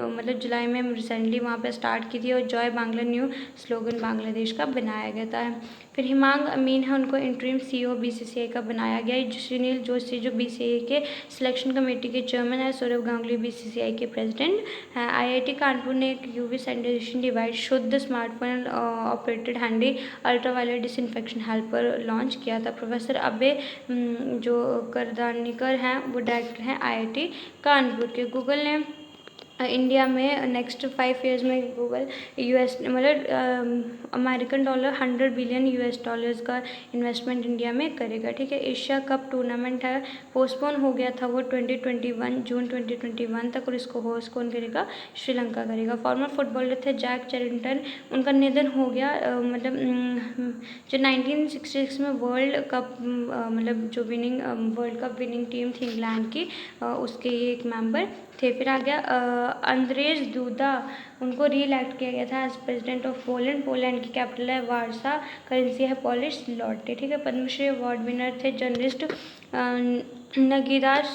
मतलब जुलाई में रिसेंटली वहाँ पे स्टार्ट की थी और Joy Bangla new slogan Bangladesh का बनाया गया था। फिर हिमांग अमीन है, उनको इंटरिम CEO BCCI का बनाया गया। सुनील जोशी जो BCCI के सिलेक्शन कमेटी के चेयरमैन है। सौरभ गांगुली BCCI के प्रेसिडेंट हैं। IIT कानपुर ने एक UV सैनिटाइजेशन डिवाइस शुद्ध smartphone operated handy ultraviolet disinfection helper launch किया था। प्रोफेसर अबे जो करदानिकर हैं वो डायरेक्टर हैं IIT कानपुर के। गूगल ने इंडिया में नेक्स्ट 5 ईयर्स में गूगल US मतलब अमेरिकन डॉलर $100 बिलियन का इन्वेस्टमेंट इंडिया में करेगा। ठीक है, एशिया कप टूर्नामेंट है पोस्टपोन हो गया था वो 2021 जून 2021 तक, और इसको होस्ट कौन करेगा, श्रीलंका करेगा। फॉर्मर फुटबॉलर थे जैक चैरिंगटन, उनका निधन हो गया। मतलब जो 1966 में वर्ल्ड कप मतलब जो वर्ल्ड कप विनिंग टीम थी इंग्लैंड की, उसके ये एक मेंबर थे। फिर आ गया अंद्रेज दूदा, उनको री इलेक्ट किया गया था as president of Poland. Poland की कैपिटल है वारसा, करेंसी है पॉलिश लॉटे। ठीक है, पद्मश्री अवार्ड विनर थे जर्नलिस्ट नगीराज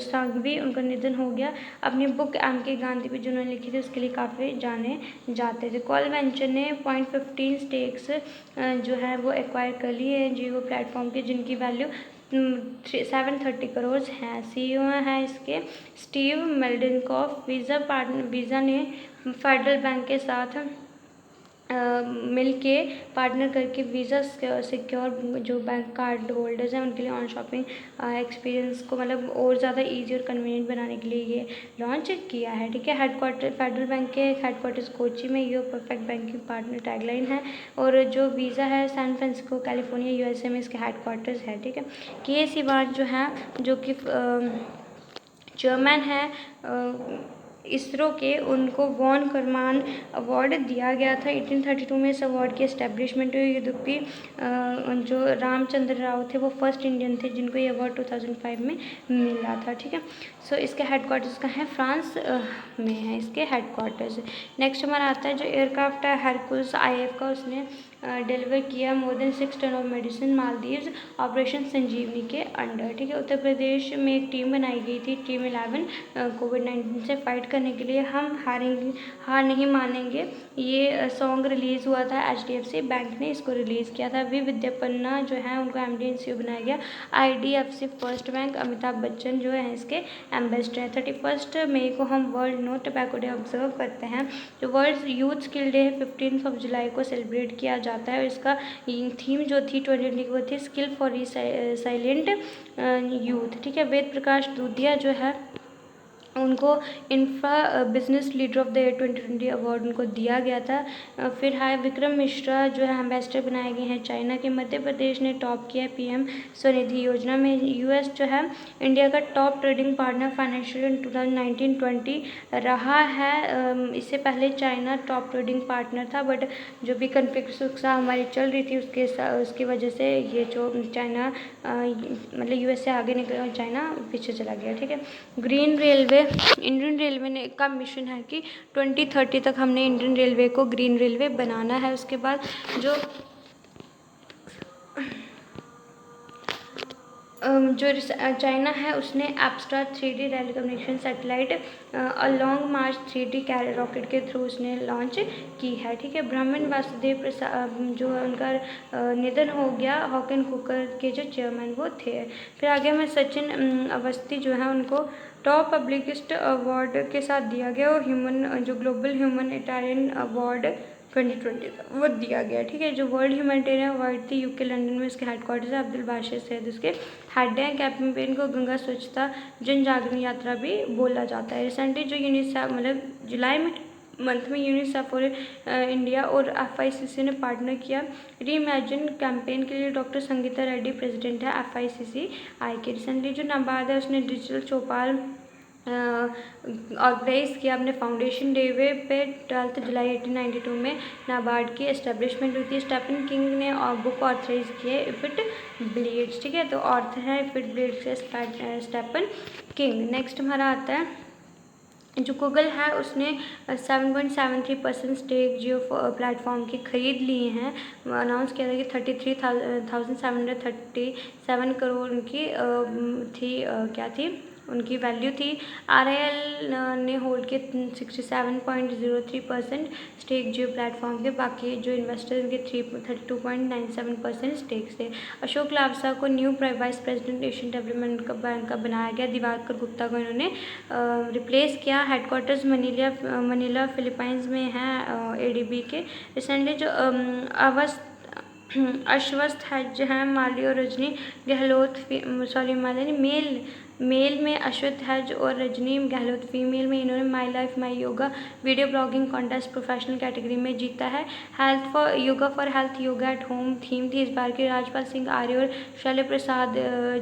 सांघवी, उनका निधन हो गया। अपनी बुक MK गांधी पे जिन्होंने लिखी थी उसके लिए काफ़ी जाने जाते थे। कॉल वेंचर ने 0.15 स्टेक्स जो है वो एक्वायर कर ली है जियो प्लेटफॉर्म के, जिनकी वैल्यू 730 करोड़ हैं। CEO हैं इसके स्टीव मेल्डनकॉफ। वीज़ा ने फेडरल बैंक के साथ मिल के पार्टनर करके वीज़ा सिक्योर जो बैंक कार्ड होल्डर्स हैं उनके लिए ऑन शॉपिंग एक्सपीरियंस को मतलब और ज़्यादा ईजी और कन्वीनियंट बनाने के लिए ये लॉन्च किया है। ठीक है, हेडक्वार्टर फेडरल बैंक के हेडक्वार्टर्स कोची में your perfect banking partner tagline है। और जो वीज़ा है सैन फ्रांसिस्को कैलिफोर्निया यूएसए में इसके हेडक्वार्टर्स है। ठीक है, के सिवान जो है जो कि चेयरमैन है इसरो के, उनको वॉन करमान अवार्ड दिया गया था 1832 में। इस अवार्ड की एस्टेब्लिशमेंट हुई। युद्धपी जो रामचंद्र राव थे वो फर्स्ट इंडियन थे जिनको ये अवार्ड 2005 में मिला था। ठीक है, सो इसके हेडक्वार्टर्स कहाँ है, फ्रांस में है इसके हेडक्वार्टर्स। नेक्स्ट हमारा आता है जो एयरक्राफ्ट है हरकुल्स IF का, उसने डिलीवर किया more than 6 ton of medicine Maldives operation Sanjeevani के अंडर। ठीक है, उत्तर प्रदेश में एक टीम बनाई गई थी टीम 11 कोविड-19 से फाइट करने के लिए। हम हार नहीं मानेंगे, ये सॉन्ग रिलीज़ हुआ था HDFC बैंक ने इसको रिलीज़ किया था। वी विद्यापन्ना जो है उनको MD & CEO बनाया गया। IDFC first bank, Amitabh Bachchan जो है इसके एम्बेसडर हैं। 31 मई को हम world no tobacco day observe करते हैं। जो वर्ल्ड यूथ स्किल डे है 15 जुलाई को सेलिब्रेट किया जाता है। और इसका थीम जो थी 2020 की वो थी स्किल फॉर रिसाइलेंट यूथ। ठीक है, वेद प्रकाश दूधिया जो है उनको infra business leader of the year 2020 award उनको दिया गया था। फिर है विक्रम मिश्रा जो है एम्बेसडर बनाए गए हैं चाइना के। मध्य प्रदेश ने टॉप किया PM स्वनिधि योजना में। US जो है इंडिया का टॉप ट्रेडिंग पार्टनर फाइनेंशियल इन 2019-20 रहा है। इससे पहले चाइना टॉप ट्रेडिंग पार्टनर था, बट जो भी कन्फ्लिक्ट हमारी चल रही थी उसकी वजह से ये जो चाइना मतलब US से आगे निकल चाइना पीछे चला गया। ठीक है, ग्रीन रेलवे इंडियन रेलवे ने का मिशन है कि 2030 तक हमने इंडियन रेलवे को ग्रीन रेलवे बनाना है। उसके बाद जो चाइना है उसने Apstar 3D rail communication satellite Long March 3D rocket के थ्रू उसने लॉन्च की है। ठीक है, ब्राह्मण वासुदेव प्रसाद जो उनका निधन हो गया, हॉकिन कुकर के जो चेयरमैन वो थे। फिर आगे में सचिन अवस्थी जो है उनको टॉप पब्लिकिस्ट अवार्ड के साथ दिया गया और जो ग्लोबल ह्यूमनिटेरियन अवार्ड 2020 का वो दिया गया। ठीक है, जो वर्ल्ड ह्यूमनिटेरियन अवार्ड थी UK लंदन में इसके हेडक्वार्टर्स है। अब्दुल बाशिर सैयद उसके हेड हैं। कैंपेन को गंगा स्वच्छता जन जागरण यात्रा भी बोला जाता है। रिसेंटली जो यूनिसेफ मतलब जुलाई मंथ में यूनिसेफ और इंडिया और FICC ने पार्टनर किया रीइमेजिन कैंपेन के लिए। डॉक्टर संगीता रेड्डी प्रेसिडेंट है FICCI के। रिसेंटली जो नाबार्ड है उसने डिजिटल चौपाल ऑर्गेनाइज किया अपने फाउंडेशन डे पे 12 जुलाई 1892 में नाबार्ड की एस्टेब्लिशमेंट हुई थी। स्टेफन किंग ने बुक ऑथराइज किए इफ इट ब्लीड्स। ठीक है, तो ऑर्थर है if it bleeds Stephen King. Next हमारा आता है जो गूगल है उसने 7.73% स्टेक जियो प्लेटफॉर्म की खरीद लिए हैं। अनाउंस किया था कि 33,737 करोड़ उनकी थी क्या थी उनकी वैल्यू थी। RIL ने होल्ड के 67.03% स्टेक जियो प्लेटफॉर्म के। बाकी जो इन्वेस्टर्स के 32.97% स्टेक्स थे। अशोक लावसा को new vice president Asian development bank का बनाया गया। दिवाकर गुप्ता को इन्होंने रिप्लेस किया। हेडक्वार्टर्स मनीला फिलीपाइंस में है ADB के। रिसेंटली जो अश्वस्त हज हैं माली और रजनी गहलोत मेल में अश्वत्थ हज और रजनी गहलोत फीमेल में इन्होंने my life my yoga video blogging contest professional category में जीता है। Yoga for health yoga at home theme थी इस बार की। राजपाल सिंह आर्य और शैल्य प्रसाद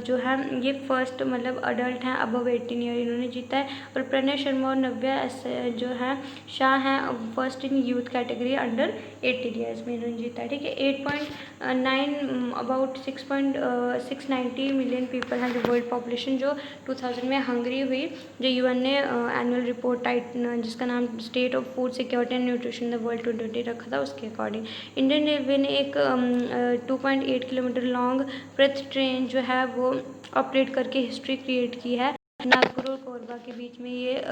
जो है ये फर्स्ट मतलब अडल्ट हैं अबव 18 ईयर इन्होंने जीता है। और प्रणय शर्मा और नव्या जो है शाह हैं first in youth category under 18 years में इन्होंने जीता है। ठीक है, 8.9 अबाउट 690 मिलियन पीपल हैं जो वर्ल्ड पॉपुलेशन जो 2000 में हंगरी हुई। जो UN ने एनुअल रिपोर्ट जिसका नाम state of food security and nutrition the world 2020 रखा था उसके अकॉर्डिंग। इंडियन रेलवे ने एक 2.8 किलोमीटर लॉन्ग ब्रेथ ट्रेन जो है वो ऑपरेट करके हिस्ट्री क्रिएट की है। नागपुर और कोरबा के बीच में ये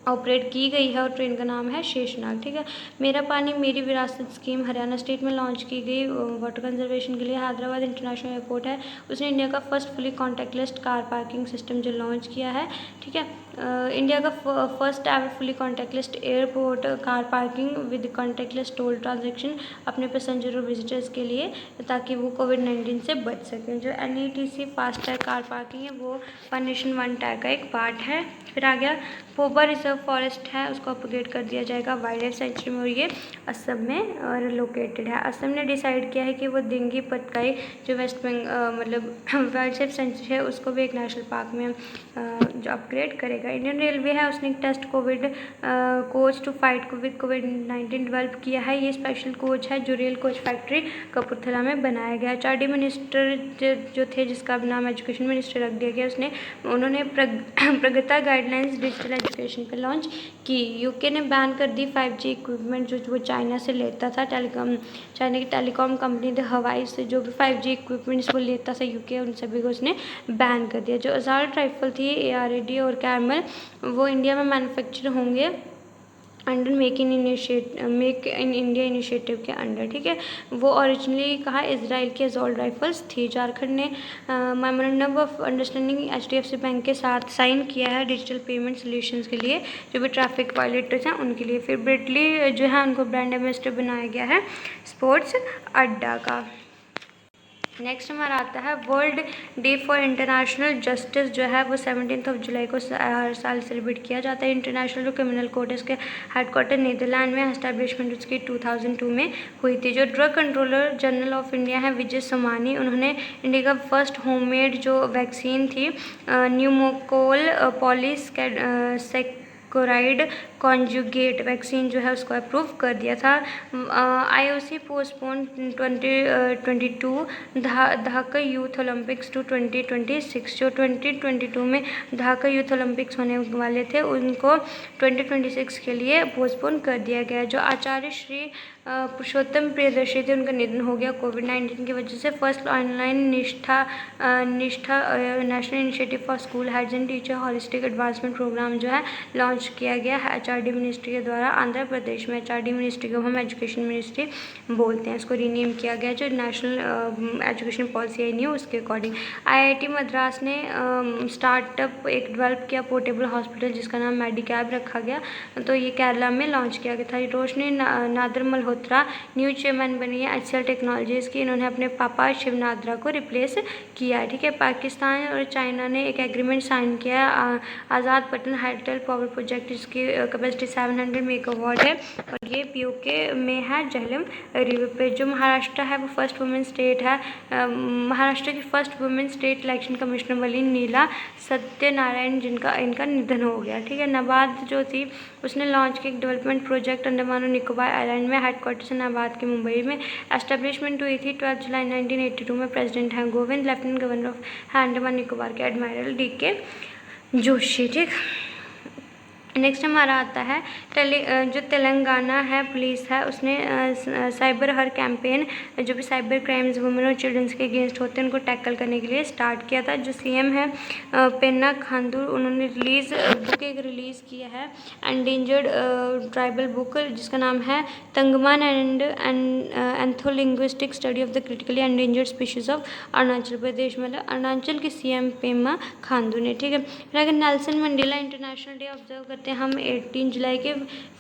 ऑपरेट की गई है और ट्रेन का नाम है शेषनाग। ठीक है, मेरा पानी मेरी विरासत स्कीम हरियाणा स्टेट में लॉन्च की गई वाटर कंजर्वेशन के लिए। हैदराबाद इंटरनेशनल एयरपोर्ट है उसने इंडिया का first fully contactless car parking system जो लॉन्च किया है। ठीक है, इंडिया का first ever fully contactless airport car parking with contactless toll transaction अपने पैसेंजर और विजिटर्स के लिए, ताकि वो कोविड-19 से बच सकें। जो NETC fast tag car parking है वो वन नेशन वन टैग का एक पार्ट है। फिर आ गया पोबा रिजर्व फॉरेस्ट है, उसको अपग्रेड कर दिया जाएगा वाइल्ड लाइफ सेंचुरी में, और ये असम में और लोकेटेड है। असम ने डिसाइड किया है कि वो दिंगी पतकाई जो वेस्ट बंगाल मतलब वाइल्ड लाइफ सेंचुरी है उसको भी एक नेशनल पार्क में जो अपग्रेड करेगा। इंडियन रेलवे है उसने एक test covid coach to fight with कोविड-19 डेवलप किया है। ये स्पेशल कोच है जो रेल कोच फैक्ट्री कपूरथला में बनाया गया। HRD मिनिस्टर जो थे जिसका नाम एजुकेशन मिनिस्टर रख दिया गया, उन्होंने प्रगता गाइडलाइंस डिजिटल एजुकेशन पे लॉन्च की। यूके ने बैन कर दी 5G इक्विपमेंट जो वो चाइना से लेता था। चाइना की टेलीकॉम कंपनी द हवाई से जो भी 5G इक्विपमेंट्स वो लेता था यूके, उन सभी को उसने बैन कर दिया। जो असाल्ट राइफल थी ARAD और कैमल वो इंडिया में मैन्युफैक्चर होंगे under make in India initiative के अंडर, ठीक है। वो ओरिजिनली कहा इसराइल की असॉल्ट राइफल्स थी। झारखंड ने memorandum of understanding HDFC bank के साथ साइन किया है डिजिटल पेमेंट सोल्यूशंस के लिए, जो भी ट्रैफिक वायलेटर्स हैं उनके लिए। फिर ब्रिटली जो है उनको ब्रांड एम्बेसडर बनाया गया है स्पोर्ट्स अड्डा का। नेक्स्ट हमारा आता है world day for international justice, जो है वो 17 जुलाई को हर साल सेलिब्रेट किया जाता है। इंटरनेशनल जो क्रिमिनल कोर्ट है उसके हेडक्वार्टर नीदरलैंड में, एस्टैब्लिशमेंट उसकी 2002 में हुई थी। जो drug controller general of India है विजय सोमानी, उन्होंने इंडिया का फर्स्ट होममेड जो वैक्सीन थी न्यूमोकोल पॉलीसेकेराइड कॉन्जुगेट वैक्सीन जो है उसको अप्रूव कर दिया था। IOC postpone 2022 Dakar youth Olympics to 2026। जो 2022 में ढाका यूथ ओलंपिक्स होने वाले थे उनको 2026 के लिए पोस्टपोन कर दिया गया। जो आचार्य श्री पुरुषोत्तम प्रियदर्शी थे उनका निधन हो गया कोविड-19 की वजह से। First online Nishtha national initiative for school heads and teacher holistic advancement programme जो है लॉन्च किया गया है HRD मिनिस्ट्री के द्वारा आंध्र प्रदेश में। HRD मिनिस्ट्री को हम एजुकेशन मिनिस्ट्री बोलते हैं, इसको रीनेम किया गया जो national education policy I knew उसके अकॉर्डिंग। IIT मद्रास ने स्टार्टअप एक डेवलप किया पोर्टेबल हॉस्पिटल जिसका नाम मेडिकैब रखा गया, तो ये केरला में लॉन्च किया गया था। रोशनी नादर मल्होत्रा न्यू चेयरमैन बनी है HCL टेक्नोलॉजीज़ की, इन्होंने अपने पापा शिव नादरा को रिप्लेस किया है, ठीक है। पाकिस्तान और चाइना ने एक एग्रीमेंट साइन किया है आज़ाद पटन हाइड्रो पावर प्रोजेक्ट, जिसकी कैपेसिटी 700 मेगावाट है और ये POK में है झेलम रिवर पे। जो महाराष्ट्र है वो फर्स्ट वुमेन स्टेट है। महाराष्ट्र की first women state election commissioner बनी नीला सत्यनारायण, इनका निधन हो गया, ठीक है। नाबार्ड जो थी उसने लॉन्च किया एक डेवलपमेंट प्रोजेक्ट अंडमान और निकोबार आइलैंड में, हेडक्वार्टर्स नाबार्ड के मुंबई में। एस्टेब्लिशमेंट हुई थी 12 जुलाई 1982 में। प्रेसिडेंट हैं Govind, lieutenant governor of Andaman Nicobar के एडमिरल DK जोशी, ठीक। नेक्स्ट हमारा आता है जो तेलंगाना है पुलिस है उसने साइबर हर कैंपेन जो भी साइबर क्राइम्स वुमेन और चिल्ड्रंस के अगेंस्ट होते हैं उनको टैकल करने के लिए स्टार्ट किया था। जो CM है पेन्ना खांडू, उन्होंने बुक एक रिलीज़ किया है एंडेंजर्ड ट्राइबल बुक जिसका नाम है Tangam and ethnolinguistic study of the critically endangered species of Arunachal Pradesh, मतलब अरुणाचल की CM पेम्मा खांडू ने, ठीक है। फिर अगर Nelson Mandela international day observe करते हैं हम 18 जुलाई के,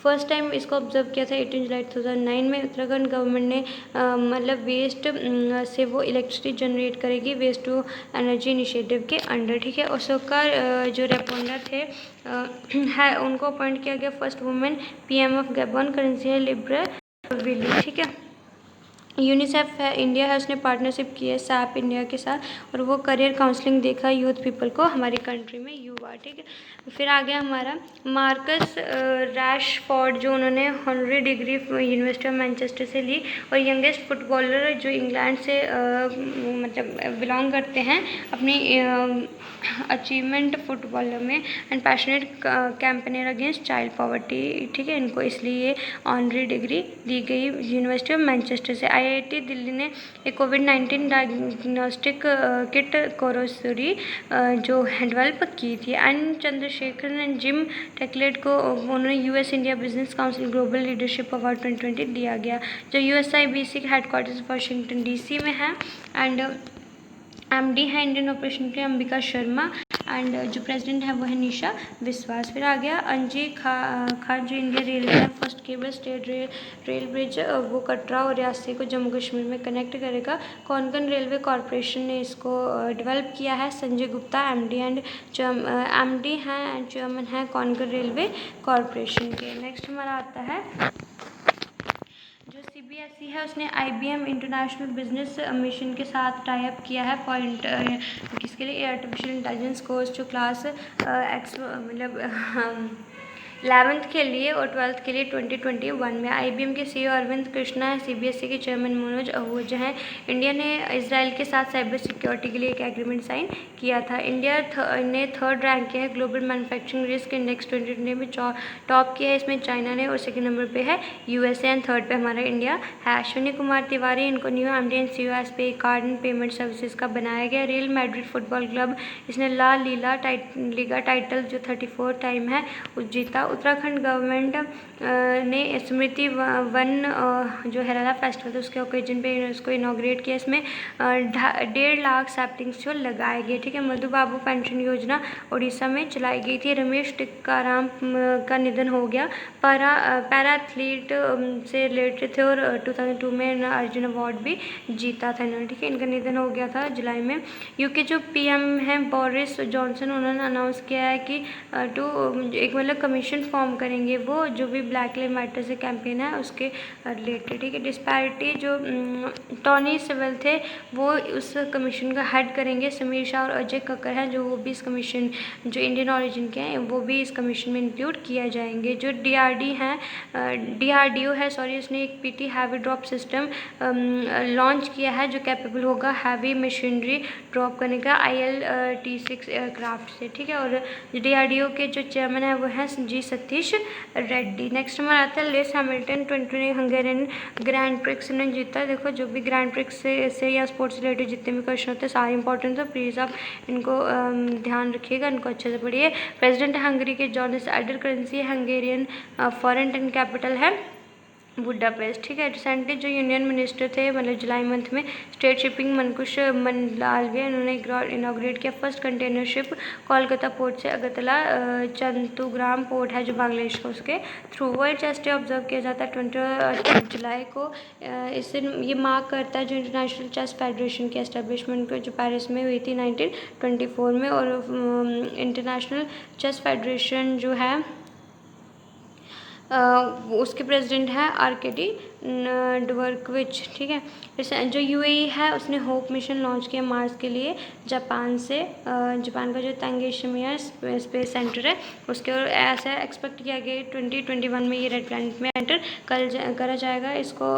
फर्स्ट टाइम इसको ऑब्जर्व किया था 18 जुलाई 2009 में। उत्तराखंड गवर्नमेंट ने मतलब वेस्ट से वो इलेक्ट्रिसिटी जनरेट करेगी वेस्ट टू एनर्जी इनिशिएटिव के अंडर, ठीक है। अशोका जो रेपोंडा थे है उनको अपॉइंट किया गया first women PM of Gabon, currency है लिब्रा विली, ठीक है। यूनिसेफ है इंडिया है उसने पार्टनरशिप की है SAP इंडिया के साथ और वो करियर काउंसलिंग देखा यूथ पीपल को हमारी कंट्री में युवा, ठीक है। फिर आ गया हमारा मार्कस रैशफोर्ड, जो उन्होंने honorary degree university of Manchester से ली और यंगेस्ट फुटबॉलर जो इंग्लैंड से मतलब बिलोंग करते हैं अपनी अचीवमेंट फुटबॉलर में and passionate campaigner against child poverty, ठीक है। इनको इसलिए ऑनरी डिग्री दी गई यूनिवर्सिटी ऑफ मैनचेस्टर से। IIT दिल्ली ने एक कोविड-19 डायग्नोस्टिक किट कोरोसरी जो डेवलप की थी। एन चंद्रशेखरन एंड जिम टेकलेट को उन्होंने US India business council global leadership award 2020 दिया गया। जो USIBC के हेडक्वार्टर्स वाशिंगटन DC में है एंड MD है इंडियन ऑपरेशन के अंबिका शर्मा एंड जो प्रेसिडेंट है वो है निशा विश्वास। फिर आ गया अंजी खान जो इंडिया रेलवे है first cable stayed rail bridge वो कटरा और रियासी को जम्मू कश्मीर में कनेक्ट करेगा। कोंकण रेलवे कॉरपोरेशन ने इसको डेवलप किया है। संजय गुप्ता एमडी हैं एंड चेयरमैन हैं कोंकण रेलवे कॉरपोरेशन के। नेक्स्ट हमारा आता है जो CBSE है उसने IBM इंटरनेशनल बिजनेस मिशन के साथ टाई अप किया है किसके लिए आर्टिफिशियल इंटेलिजेंस कोर्स जो क्लास मतलब 11th के लिए और 12th के लिए 2021 में। IBM के CEO अरविंद कृष्णा है। CBSE के चेयरमैन मनोज आहूजा हैं। इंडिया ने इसराइल के साथ साइबर सिक्योरिटी के लिए एक एग्रीमेंट साइन किया था। इंडिया ने 3rd रैंक किया है ग्लोबल मैन्युफैक्चरिंग रिस्क इंडेक्स 2020 में टॉप किया है। इसमें चाइना ने और 2nd नंबर पे है USA एंड 3rd पे हमारा इंडिया है। अश्विनी कुमार तिवारी इनको new MD and CEO S पे कार्ड एंड पेमेंट सर्विसेज का बनाया गया। रियल मैड्रिड फुटबॉल क्लब इसने ला लीगा टाइटल जो 34 टाइम है उस जीता। उत्तराखंड गवर्नमेंट ने स्मृति वन जो है फेस्टिवल उसके ओकेजन पे उसको इनॉग्रेट किया। इसमें 1.5 लाख सैपलिंग्स जो लगाए गए। ठीक है। मधु बाबू पेंशन योजना उड़ीसा में चलाई गई थी। रमेश टिक्काराम का निधन हो गया। पैरा एथलीट से रिलेटेड थे और 2002 में अर्जुन अवार्ड भी जीता था इन्होंने। ठीक है। इनका निधन हो गया था जुलाई में। यूके जो PM हैं बोरिस जॉनसन उन्होंने अनाउंस किया है कि एक मतलब कमीशन फॉर्म करेंगे वो जो भी ब्लैक लाइव मैटर से कैंपेन है उसके रिलेटेड। ठीक है। डिस्पैरिटी जो टॉनी सिविल थे वो उस कमीशन का हेड करेंगे। समीर शाह और अजय कक्कर हैं जो वो भी इस कमीशन जो इंडियन ऑरिजिन के हैं वो भी इस कमीशन में इंक्लूड किया जाएंगे। जो DRDO है सॉरी उसने एक PT heavy drop system launch किया है जो कैपेबल होगा हैवी मशीनरी ड्रॉप करने का IL-T6 एयरक्राफ्ट से। ठीक है। और DRDO के जो चेयरमैन है वो हैं जी सतीश रेड्डी। नेक्स्ट हमारा आता है less Hamilton 2020 Hungarian grand prix ने जीता। देखो जो भी ग्रैंड प्रिक्स से या स्पोर्ट्स रिलेटेड जितने भी क्वेश्चन होते हैं सारे इंपॉर्टेंट है प्लीज़ आप इनको ध्यान रखिएगा इनको अच्छे से पढ़िए। प्रेसिडेंट हंगरी के Janos Ader currency Hungarian forint and capital है बुडापेस्ट। ठीक है। रिसेंटली जो यूनियन मिनिस्टर थे मतलब जुलाई मंथ में स्टेट शिपिंग मनकुश मंडालविया इन्होंने इनाग्रेट किया first container ship Kolkata port से अगरतला चंतुग्राम पोर्ट है जो बांग्लादेश को उसके थ्रू। वर्ल्ड चेस डे ऑब्जर्व किया जाता है 20 जुलाई को। इससे ये मार्क करता है जो इंटरनेशनल चेस फेडरेशन की एस्टेब्लिशमेंट जो पेरिस में हुई थी 1924 में। और इंटरनेशनल चेस फेडरेशन जो है उसके प्रेसिडेंट है RKT डवर्कविच। ठीक है। जो UAE है उसने होप मिशन लॉन्च किया मार्स के लिए जापान का जो तांगेशिमिया स्पेस सेंटर है उसके और ऐसा एक्सपेक्ट किया गया 2021 में ये रेड प्लैनेट में एंटर करा जाएगा। इसको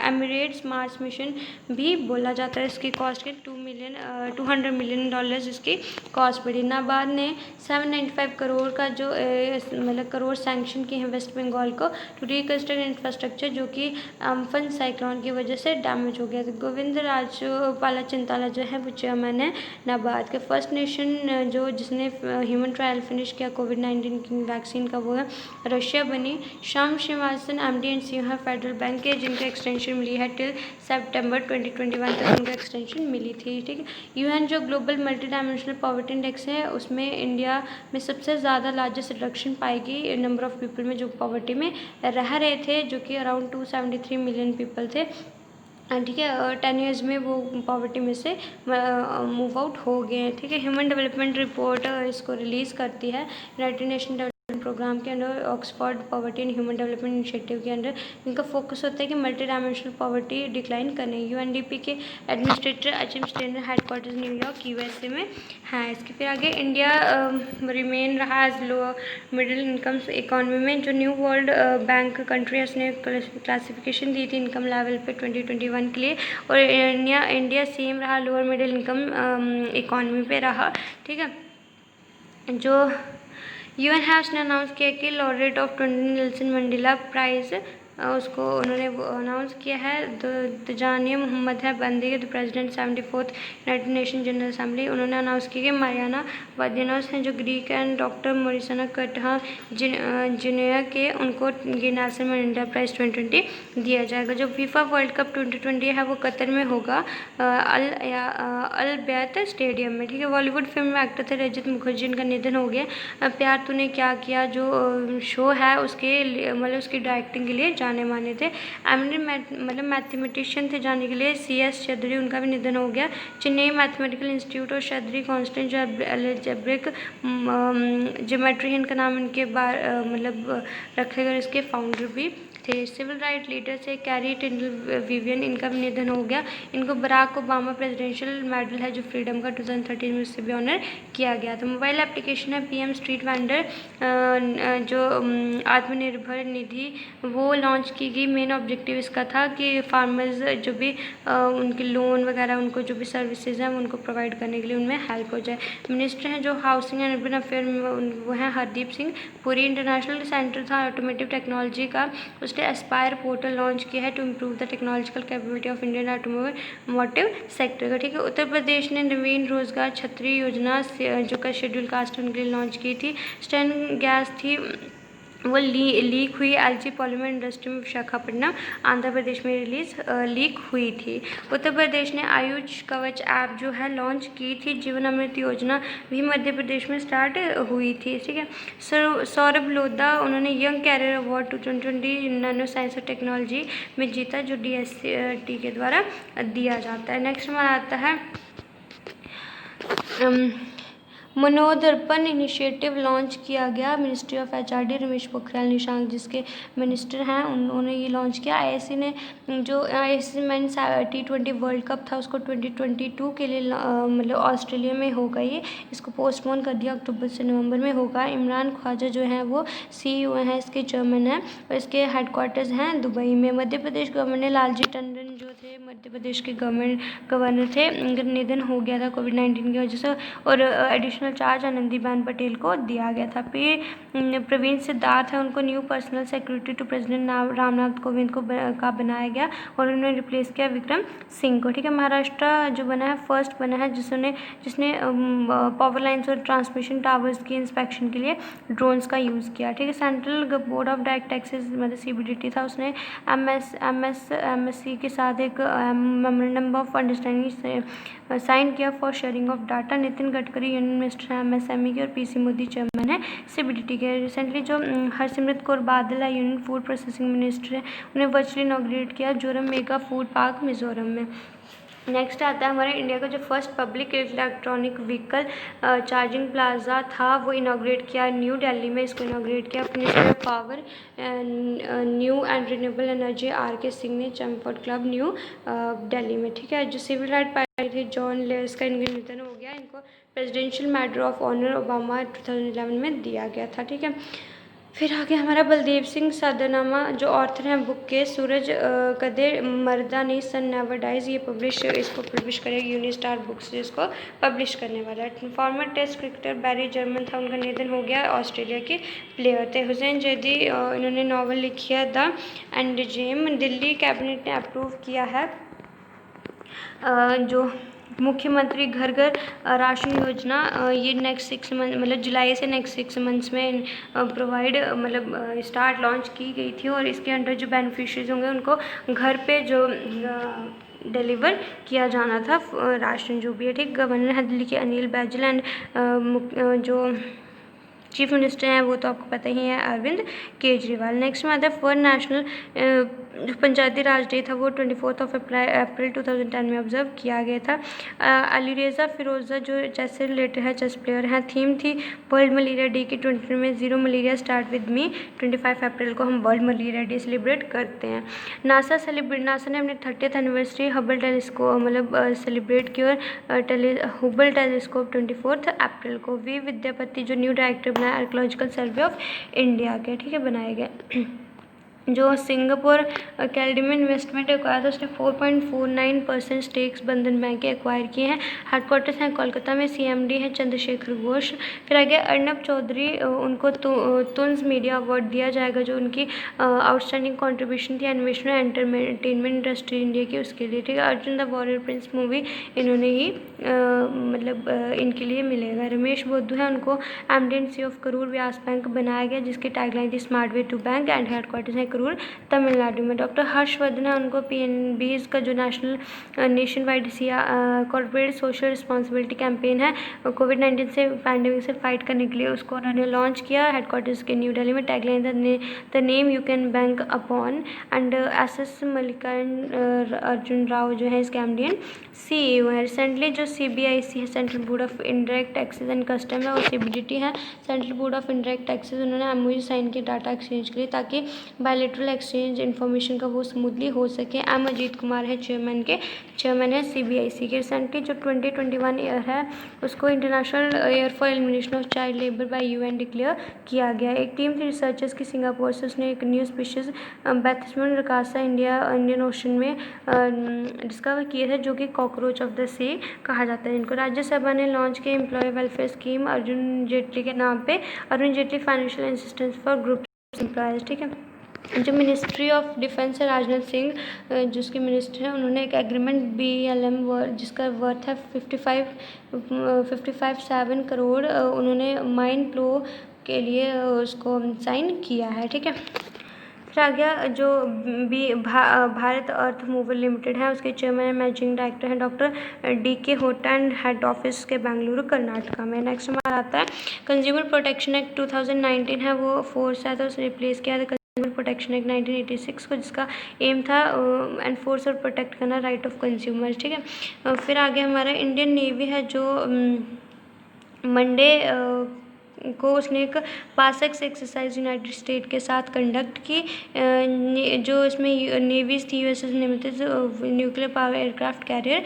एमिरेट्स मार्स मिशन भी बोला जाता है। इसकी कॉस्ट के $200 मिलियन इसकी कॉस्ट पड़ी। नाबार्ड ने 795 करोड़ का जो मतलब करोड़ सैंक्शन किए हैं वेस्ट बंगाल को टू रिकंस्ट्रक्ट इंफ्रास्ट्रक्चर जो कि अम्फन साइक्लोन की वजह से डैमेज हो गया था। गोविंद राजपाला चिंताला जो है वो चेयरमैन है नाबार्ड के। फर्स्ट नेशन जो जिसने ह्यूमन ट्रायल फिनिश किया कोविड-19 की वैक्सीन का वो है रशिया बनी। Shyam Srinivasan MD and CEO है फेडरल बैंक के जिनका एक्सटेंशन मिली है टिल सितंबर 2021 तक उनका एक्सटेंशन मिली थी। ठीक है। UN जो global multi dimensional poverty index है उसमें इंडिया में सबसे ज़्यादा लार्जेस्ट रिडक्शन पाएगी नंबर ऑफ़ पीपल में जो पॉवर्टी में रह रहे थे जो कि अराउंड 273 मिलियन पीपल थे। ठीक है। 10 ईयर्स में वो पॉवर्टी में से मूव आउट हो गए हैं। ठीक है। ह्यूमन डेवलपमेंट रिपोर्ट इसको रिलीज़ करती है यूनाइटेड नेशन डेवलपमेंट प्रोग्राम के under Oxford poverty and human development initiative के अंडर इनका फोकस होता है कि मल्टी डायमेंशनल पॉवर्टी डिक्लाइन करने। UNDP के administrator Achim Steiner headquarters New York USA में है। इसके फिर आगे इंडिया रिमेन रहा as lower middle income economy में। जो न्यू वर्ल्ड बैंक कंट्री है उसने क्लासिफिकेशन दी थी इनकम लेवल पे 2021 के लिए और इंडिया सेम रहा लोअर मिडिल इनकम इकॉनमी पे रहा। ठीक है। जो UN है उसने अनाउंस किया कि laureate of 20 Nelson Mandela prize उसको उन्होंने अनाउंस किया है। तजानिया मोहम्मद है Bande the president 74th United Nation general assembly. उन्होंने अनाउंस किया कि मारियाना वादियानोस हैं जो Greek and doctor Morissanda Kouyate Guinea के उनको ये नेल्सन मंडेला प्राइज़ 2020 दिया जाएगा। जो फीफा वर्ल्ड कप 2020 है वो कतर में होगा अल बैत स्टेडियम में, ठीक है। बॉलीवुड फिल्म एक्टर थे रजत मुखर्जी, इनका निधन हो गया। प्यार तूने क्या किया जो शो है उसके मतलब उसकी डायरेक्टिंग के लिए जाने माने थे। मतलब मैथमेटिशियन थे जाने के लिए CS चौधरी, उनका भी निधन हो गया। चेन्नई मैथमेटिकल इंस्टीट्यूट और चौधरी कॉन्स्टेंट जो अलजेब्रिक ज्योमेट्री इनका नाम इनके मतलब रखे गए, इसके फाउंडर भी थे। सिविल राइट लीडर से कैरी टेंडल विवियन, इनका भी निधन हो गया। इनको बराक ओबामा प्रेसिडेंशियल मेडल है जो फ्रीडम का 2013 में उससे भी ऑनर किया गया था। मोबाइल एप्लीकेशन है PM स्ट्रीट वेंडर जो आत्मनिर्भर निधि वो लॉन्च की गई। मेन ऑब्जेक्टिव इसका था कि फार्मर्स जो भी उनके लोन वगैरह उनको जो भी सर्विसेज हैं उनको प्रोवाइड करने के लिए उनमें हेल्प हो जाए। मिनिस्टर हैं जो हाउसिंग एंड अर्बन अफेयर वो हैं हरदीप सिंह पुरी। इंटरनेशनल सेंटर था ऑटोमेटिव टेक्नोलॉजी का, उसने एस्पायर पोर्टल लॉन्च किया है to improve the technological capability of Indian automotive sector का, ठीक है। उत्तर प्रदेश ने नवीन रोजगार छतरी योजना जो का शेड्यूल कास्ट उनके लिए लॉन्च की थी। स्टेन गैस थी वो लीक हुई LG पॉलीमर इंडस्ट्री में विशाखापट्टनम आंध्र प्रदेश में लीक हुई थी। उत्तर प्रदेश ने आयुष कवच ऐप जो है लॉन्च की थी। जीवन अमृत योजना भी मध्य प्रदेश में स्टार्ट हुई थी, ठीक है। सौरभ लोधा उन्होंने young career award 2020 nano science और टेक्नोलॉजी में जीता जो DST के द्वारा दिया जाता है। नेक्स्ट हमारा आता है मनोदर्पण इनिशिएटिव लॉन्च किया गया। Ministry of HRD Ramesh Pokhriyal Nishank जिसके मिनिस्टर हैं उन्होंने ये लॉन्च किया। IAC ने जो IAC mains T20 world cup था उसको 2022 के लिए मतलब ऑस्ट्रेलिया में होगा। ये इसको पोस्टपोन कर दिया, अक्टूबर से नवंबर में होगा। इमरान ख्वाजा जो हैं वो CEO हैं, इसके चेयरमैन हैं और इसके हेडक्वार्टर्स हैं दुबई में। मध्य प्रदेश गवर्नर लालजी टंडन जो थे मध्य प्रदेश के गवर्नर थे, उनका निधन हो गया था कोविड-19 की वजह से और एडिशनल चार्ज आनंदीबेन पटेल को दिया गया था। प्रवीण सिद्धार्थ है उनको new personal secretary to president Ramnath Kovind को बनाया गया और उन्होंने रिप्लेस किया विक्रम सिंह को, ठीक है। महाराष्ट्र जो बना है फर्स्ट बना है जिसने पावर लाइन्स और ट्रांसमिशन टावर्स की इंस्पेक्शन के लिए ड्रोन्स का यूज़ किया, ठीक है। Central board of direct taxes मतलब CBDT था, उसने MSC के साथ एक मेमोरेंडम ऑफ अंडरस्टैंडिंग साइन किया for sharing of data. Nitin Gadkari union minister हैं MSME के और PC मोदी चेयरमैन है CBDT के। रिसेंटली जो हरसिमरत कौर बादल है यूनियन फूड प्रोसेसिंग मिनिस्टर है, उन्हें वर्चुअली इनॉग्रेट किया Zoram mega food park Mizoram में। नेक्स्ट आता है हमारे इंडिया का जो first public electronic vehicle charging plaza था वो इनॉग्रेट किया न्यू दिल्ली में। इसको इनॉग्रेट किया minister of power new and renewable energy RK Singh ने चैम्फोर्ड क्लब न्यू दिल्ली में, ठीक है। जो सिविल राइट पार्टी थे जॉन लेयर्स का इनका निधन हो गया। इनको presidential medal of honour Obama 2011 में दिया गया था, ठीक है। फिर आगे हमारा बलदेव सिंह साधनामा जो ऑथर हैं बुक के सूरज कदे मर्दा नहीं सन नेवर डाइज, ये इसको पब्लिश करेगी यूनिस्टार बुक्स जिसको पब्लिश करने वाला है। फॉर्मर टेस्ट क्रिकेटर बैरी जर्मन था, उनका निधन हो गया। ऑस्ट्रेलिया के प्लेयर थे। हुसैन जैदी इन्होंने नावल लिखी है द एंडजेम। दिल्ली कैबिनेट ने अप्रूव किया है जो मुख्यमंत्री घर घर राशन योजना ये नेक्स्ट 6 मंथ मतलब जुलाई से नेक्स्ट 6 मंथ्स में प्रोवाइड मतलब स्टार्ट लॉन्च की गई थी और इसके अंडर जो बेनिफिशरीज होंगे उनको घर पे जो डिलीवर किया जाना था राशन जो भी है, ठीक। गवर्नर है दिल्ली के अनिल बैजल एंड जो चीफ मिनिस्टर हैं वो तो आपको पता ही है अरविंद केजरीवाल। नेक्स्ट में आता है फॉर नेशनल जो पंचायती राज डे था वो 24 अप्रैल 2010 में ऑब्जर्व किया गया था। अलीरेजा फिरोज़ा जो चेस से रिलेटेड है चेस प्लेयर हैं। थीम थी वर्ल्ड मलेरिया डे की 20 में zero malaria start with me. 25 अप्रैल को हम वर्ल्ड मलेरिया डे सेलिब्रेट करते हैं। नासा ने अपने 30th एनिवर्सरी हबल टेलीस्कोप मतलब सेलिब्रेट की और हबल टेलीस्कोप 24 अप्रैल को। वी विद्यापति जो न्यू डायरेक्टर बनाया आर्कियोलॉजिकल सर्वे ऑफ इंडिया के, ठीक है, बनाए गए। जो सिंगापुर कैलेडोनियन इन्वेस्टमेंट एक्वायर था उसने 4.49% स्टेक्स बंधन बैंक के एक्वायर किए हैं। हेडक्वार्टर्स हैं कोलकाता में। CMD है चंद्रशेखर घोष। फिर आगे अर्नब चौधरी, उनको तुन्स मीडिया अवार्ड दिया जाएगा जो उनकी आउटस्टैंडिंग कंट्रीब्यूशन थी एनिमेशन और एंटरटेनमेंट इंडस्ट्री इंडिया की, उसके लिए। ठीक है, Arjun the warrior Prince movie इन्होंने ही मतलब इनके लिए मिलेगा। रमेश बोद्धू है, उनको MD&CEO of Karur Vyas bank बनाया गया जिसकी टैगलाइन थी smart way to bank and headquarters है करूर तमिलनाडु में। डॉक्टर हर्षवर्धन है, उनको PNBs का जो nation wide corporate social responsibility campaign है कोविड-19 से पैंडेमिक से फाइट करने के लिए, उसको उन्होंने लॉन्च किया हेडक्वार्टर्स के न्यू दिल्ली में। Tagline the name you can bank upon. And SS Mallikarjun Arjun Rao जो है इसके MD&CEO है। रिसेंटली जो CBIC है, central board of indirect taxes and custom है, और CBDT है, central board of indirect taxes, उन्होंने MOU साइन किया डाटा एक्सचेंज के लिए ताकि बायलैटरल एक्सचेंज इन्फॉर्मेशन का वो स्मूथली हो सके। अजीत कुमार है चेयरमैन है CBIC के। रिसेंटली जो 2021 ईयर है उसको international year for elimination of child labour by UN declare किया गया। एक टीम थी रिसर्चर्स की सिंगापुर से, उसने एक न्यू स्पीशीज बैथिस्मन रकासा इंडियन ओशन में डिस्कवर किए थे जो कि कॉकरोच ऑफ द सी कहा जाता है इनको। राज्यसभा ने लॉन्च किया employ welfare scheme Arun Jaitley के नाम पे, Arun Jaitley financial assistance for group employees. ठीक है, जो मिनिस्ट्री ऑफ डिफेंस है, राजनाथ सिंह जिसके मिनिस्टर हैं, उन्होंने एक एग्रीमेंट BLM जिसका वर्थ है 55.7 करोड़, उन्होंने माइन फ्लो के लिए उसको साइन किया है। ठीक है, फिर आ गया जो भारत अर्थ मूवर लिमिटेड है, उसके चेयरमैन मैनेजिंग डायरेक्टर हैं doctor DK Hota and head office के बेंगलुरु कर्नाटका में। नेक्स्ट हमारा आता है कंज्यूमर प्रोटेक्शन एक्ट 2019 है, वो फोर्स है तो उसे रिप्लेस किया था कंज्यूमर प्रोटेक्शन एक्ट 1986 को, जिसका एम था एनफोर्स और प्रोटेक्ट करना राइट ऑफ कंज्यूमर। ठीक है, फिर आगे हमारा इंडियन नेवी है जो मंडे को उसने एक पासक्स एक्सरसाइज यूनाइटेड स्टेट के साथ कंडक्ट की, जो इसमें नेवीज थी USS निमित्त न्यूक्लियर पावर एयरक्राफ्ट कैरियर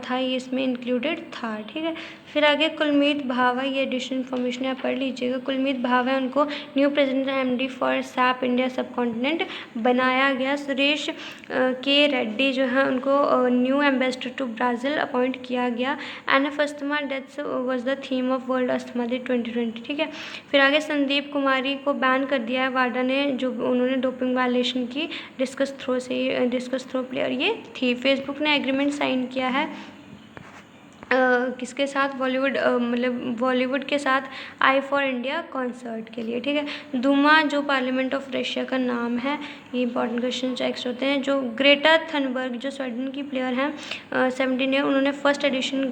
था, ये इसमें इंक्लूडेड था। ठीक है, फिर आगे कुलमीत भावा, ये एडिशनल इन्फॉर्मेशन आप पढ़ लीजिएगा। कुलमीत भावा है, उनको new president MD for SAP India sub continent बनाया गया। सुरेश के रेड्डी जो है उनको new ambassador to Brazil appoint किया गया। NF asthma deaths was the theme of world asthma day 2020। ठीक है, फिर आगे संदीप कुमारी को बैन कर दिया है वाडा ने, जो उन्होंने डोपिंग वायलेशन की डिस्कस थ्रो प्लेयर ये थी। फेसबुक ने एग्रीमेंट साइन किया है किसके साथ, बॉलीवुड के साथ आई फॉर इंडिया कॉन्सर्ट के लिए। ठीक है, दुमा जो पार्लियामेंट ऑफ रशिया का नाम है, ये इंपॉर्टेंट क्वेश्चन चेक्स होते हैं। जो ग्रेटा थनबर्ग जो स्वीडन की प्लेयर हैं 17 है, उन्होंने first edition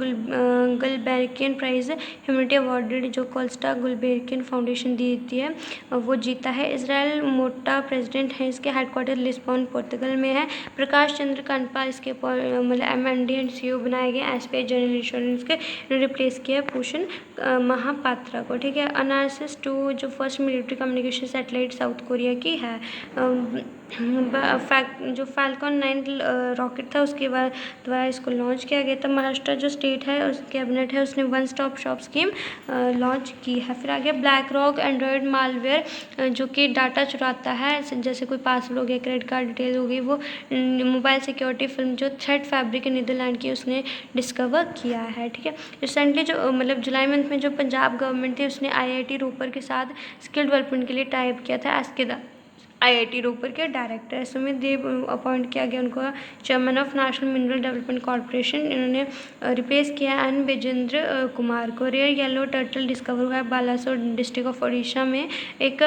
Gulbenkian prize humanity award जो कोल्स्टा गुलबेर्गियन फाउंडेशन देती है वो जीता है। इसराइल मोटा प्रेसिडेंट है, इसके हेडक्वार्टर लिस्बन पोर्तुगल में है। प्रकाश चंद्र कांडपाल इसके MD&CEO बनाए गए। SBI जनरल इंश्योरेंस के रिप्लेस किया भूषण महापात्रा को। ठीक है, अनालिसिस 2 जो first military communication satellite south Korea की है, जो फैल्कॉन 9 रॉकेट था उसके बाद द्वारा इसको लॉन्च किया गया था। महाराष्ट्र जो स्टेट है उस कैबिनेट है उसने one stop shop scheme launch की है। फिर आगे ब्लैक रॉक एंड्रॉयड मालवेयर जो कि डाटा चुराता है, जैसे कोई पासवर्ड हो गया, क्रेडिट कार्ड डिटेल हो गई, वो मोबाइल सिक्योरिटी फिल्म जो थ्रेड फैब्रिक नीदरलैंड की उसने डिस्कवर किया है। ठीक है, रिसेंटली जो जुलाई मंथ में जो पंजाब गवर्नमेंट थी उसने IIT रोपर के साथ स्किल डेवलपमेंट के लिए टाइप किया था। एसके IIT रोपर के डायरेक्टर सुमित देव अपॉइंट किया गया उनको chairman of national mineral development corporation, इन्होंने रिप्लेस किया एन विजेंद्र कुमार को। रेयर येलो टर्टल डिस्कवर हुआ है बालासोर डिस्ट्रिक्ट ऑफ ओडिशा में। एक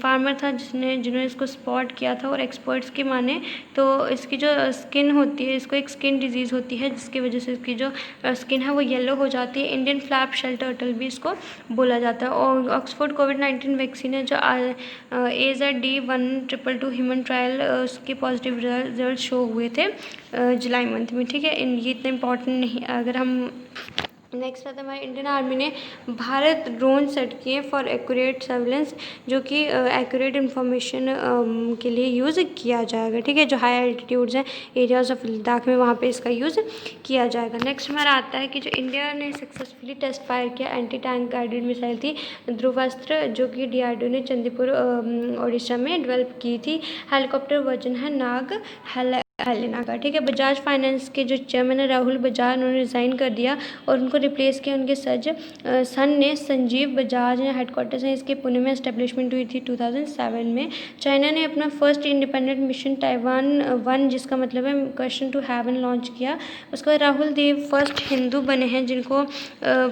फार्मर था जिन्होंने इसको स्पॉट किया था, और एक्सपर्ट्स की माने तो इसकी जो स्किन होती है, इसको एक स्किन डिजीज़ होती है जिसकी वजह से इसकी जो स्किन है वो येलो हो जाती है। इंडियन फ्लैप शेल टर्टल भी इसको बोला जाता है। और ऑक्सफोर्ड कोविड-19 वैक्सीन है जो AZ-D1222 ह्यूमन ट्रायल उसके पॉजिटिव रिजल्ट शो हुए थे जुलाई मंथ में। ठीक है, ये इतने इंपॉर्टेंट नहीं, अगर हम नेक्स्ट आता है हमारे इंडियन आर्मी ने भारत ड्रोन सेट किए फॉर एक्यूरेट सर्विलेंस, जो कि एक्यूरेट इन्फॉर्मेशन के लिए यूज़ किया जाएगा। ठीक है, जो हाई एल्टीट्यूड्स हैं एरियाज ऑफ लद्दाख में, वहाँ पे इसका यूज़ किया जाएगा। नेक्स्ट हमारा आता है कि जो इंडिया ने सक्सेसफुली टेस्ट फायर किया एंटी टैंक गाइडेड मिसाइल थी ध्रुवास्त्र, जो कि DRDO ने चंदीपुर उड़ीसा में डेवलप की थी। हेलीकॉप्टर वर्जन है नाग हेलेना का। ठीक है, बजाज फाइनेंस के जो चेयरमैन है राहुल बजाज, उन्होंने रिज़ाइन कर दिया और उनको रिप्लेस किया उनके सन ने संजीव बजाज। हेडक्वार्टर्स है इसके पुणे में, एस्टेब्लिशमेंट हुई थी 2007 में। चाइना ने अपना फर्स्ट इंडिपेंडेंट मिशन ताइवान 1, जिसका मतलब है क्वेश्चन टू हेवन, लॉन्च किया। उसके बाद राहुल देव फर्स्ट हिंदू बने हैं जिनको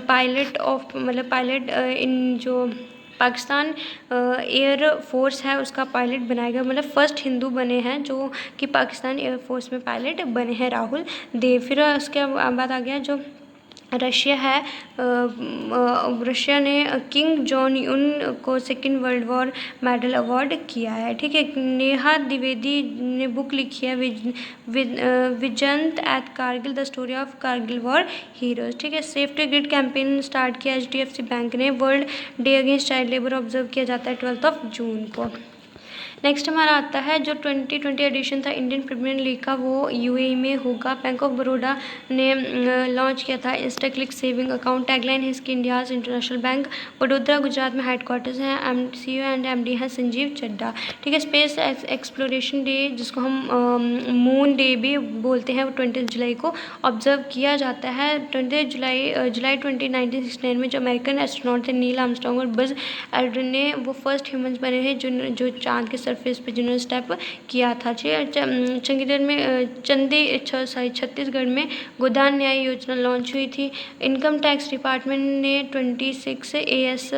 पायलट इन जो पाकिस्तान एयर फोर्स है उसका पायलट बनाया गया, मतलब फर्स्ट हिंदू बने हैं जो कि पाकिस्तान एयर फोर्स में पायलट बने हैं राहुल देव। फिर उसके बाद आ गया जो रशिया है, रशिया ने किंग जॉन उन को second world war medal award किया है। ठीक है, नेहा द्विवेदी ने बुक लिखी है Vijyant at Kargil the story of Kargil war heroes. ठीक है, सेफ्टी ग्रिड कैंपेन स्टार्ट किया HDFC बैंक ने। World day against child labour observe किया जाता है 12 जून को। नेक्स्ट हमारा आता है जो 2020 एडिशन था इंडियन प्रीमियर लीग का, वो UAE में होगा। बैंक ऑफ बड़ौदा ने लॉन्च किया था Insta click saving account. Tagline है इसकी India's international bank. Vadodara Gujarat में हेडक्वार्टर्स हैं। CEO एंड MD हैं संजीव चड्ढा। ठीक है, स्पेस एक्सप्लोरेशन डे, जिसको हम मून डे भी बोलते हैं, वो 20 जुलाई को ऑब्जर्व किया जाता है। 20 जुलाई 1969 में जो अमेरिकन एस्ट्रोनॉट थे नील आर्मस्ट्रांग और बज एल्ड्रिन ने वो फर्स्ट ह्यूमंस बने हैं जो चांद के सरफेस पे जिन्होंने स्टेप किया था। चंडीगढ़ में छत्तीसगढ़ में गोदान न्याय योजना लॉन्च हुई थी। इनकम टैक्स डिपार्टमेंट ने 26 AS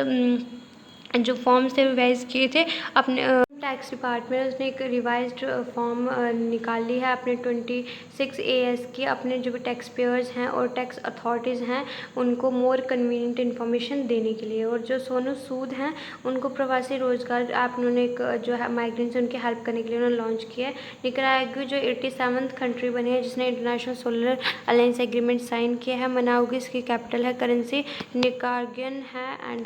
जो फॉर्म्स थे रिवाइज किए थे अपने टैक्स डिपार्टमेंट, उसने एक रिवाइज्ड फॉर्म निकाली है अपने 26 AS की, अपने जो भी टैक्स पेयर्स हैं और टैक्स अथॉरिटीज़ हैं उनको मोर कन्वीनियंट इन्फॉर्मेशन देने के लिए। और जो सोनू सूद हैं उनको प्रवासी रोजगार ऐप उन्होंने एक जो है माइग्रेंट्स उनकी हेल्प करने के लिए उन्होंने लॉन्च किया है। निकारागुआ जो 87th कंट्री बनी है जिसने international solar alliance agreement sign किया है। मनाउगी इसकी कैपिटल है, करेंसी निकारागुअन है एंड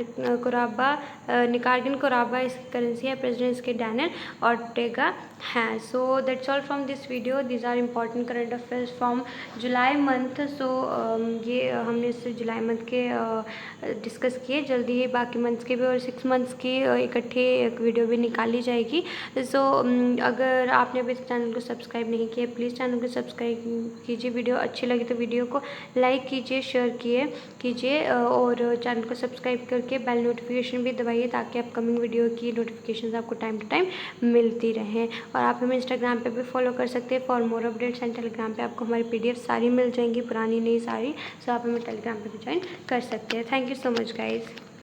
निकारागुअन कोराबा इसकी करेंसी है। प्रेसिडेंट इसके डैनियल ऑर्टेगा हैं। So that's all from this video. These are important current affairs from July month. So ये हमने इस जुलाई मंथ के डिस्कस किए। जल्दी ही बाकी मंथ्स के भी और 6 मंथ्स की इकट्ठे एक वीडियो भी निकाली जाएगी। सो अगर आपने अभी चैनल को सब्सक्राइब नहीं किया प्लीज़ चैनल को सब्सक्राइब कीजिए। वीडियो अच्छी लगी तो वीडियो को लाइक कीजिए, शेयर कीजिए और चैनल को सब्सक्राइब करके बेल नोटिफिकेशन भी दबाइए ताकि अपकमिंग वीडियो की नोटिफिकेशन आपको टाइम टू टाइम मिलती रहें। और आप हमें इंस्टाग्राम पे भी फॉलो कर सकते हैं for more updates and Telegram पे आपको हमारी PDF सारी मिल जाएंगी, पुरानी नई सारी। सो आप हमें टेलीग्राम पे भी ज्वाइन कर सकते हैं। Thank you so much guys.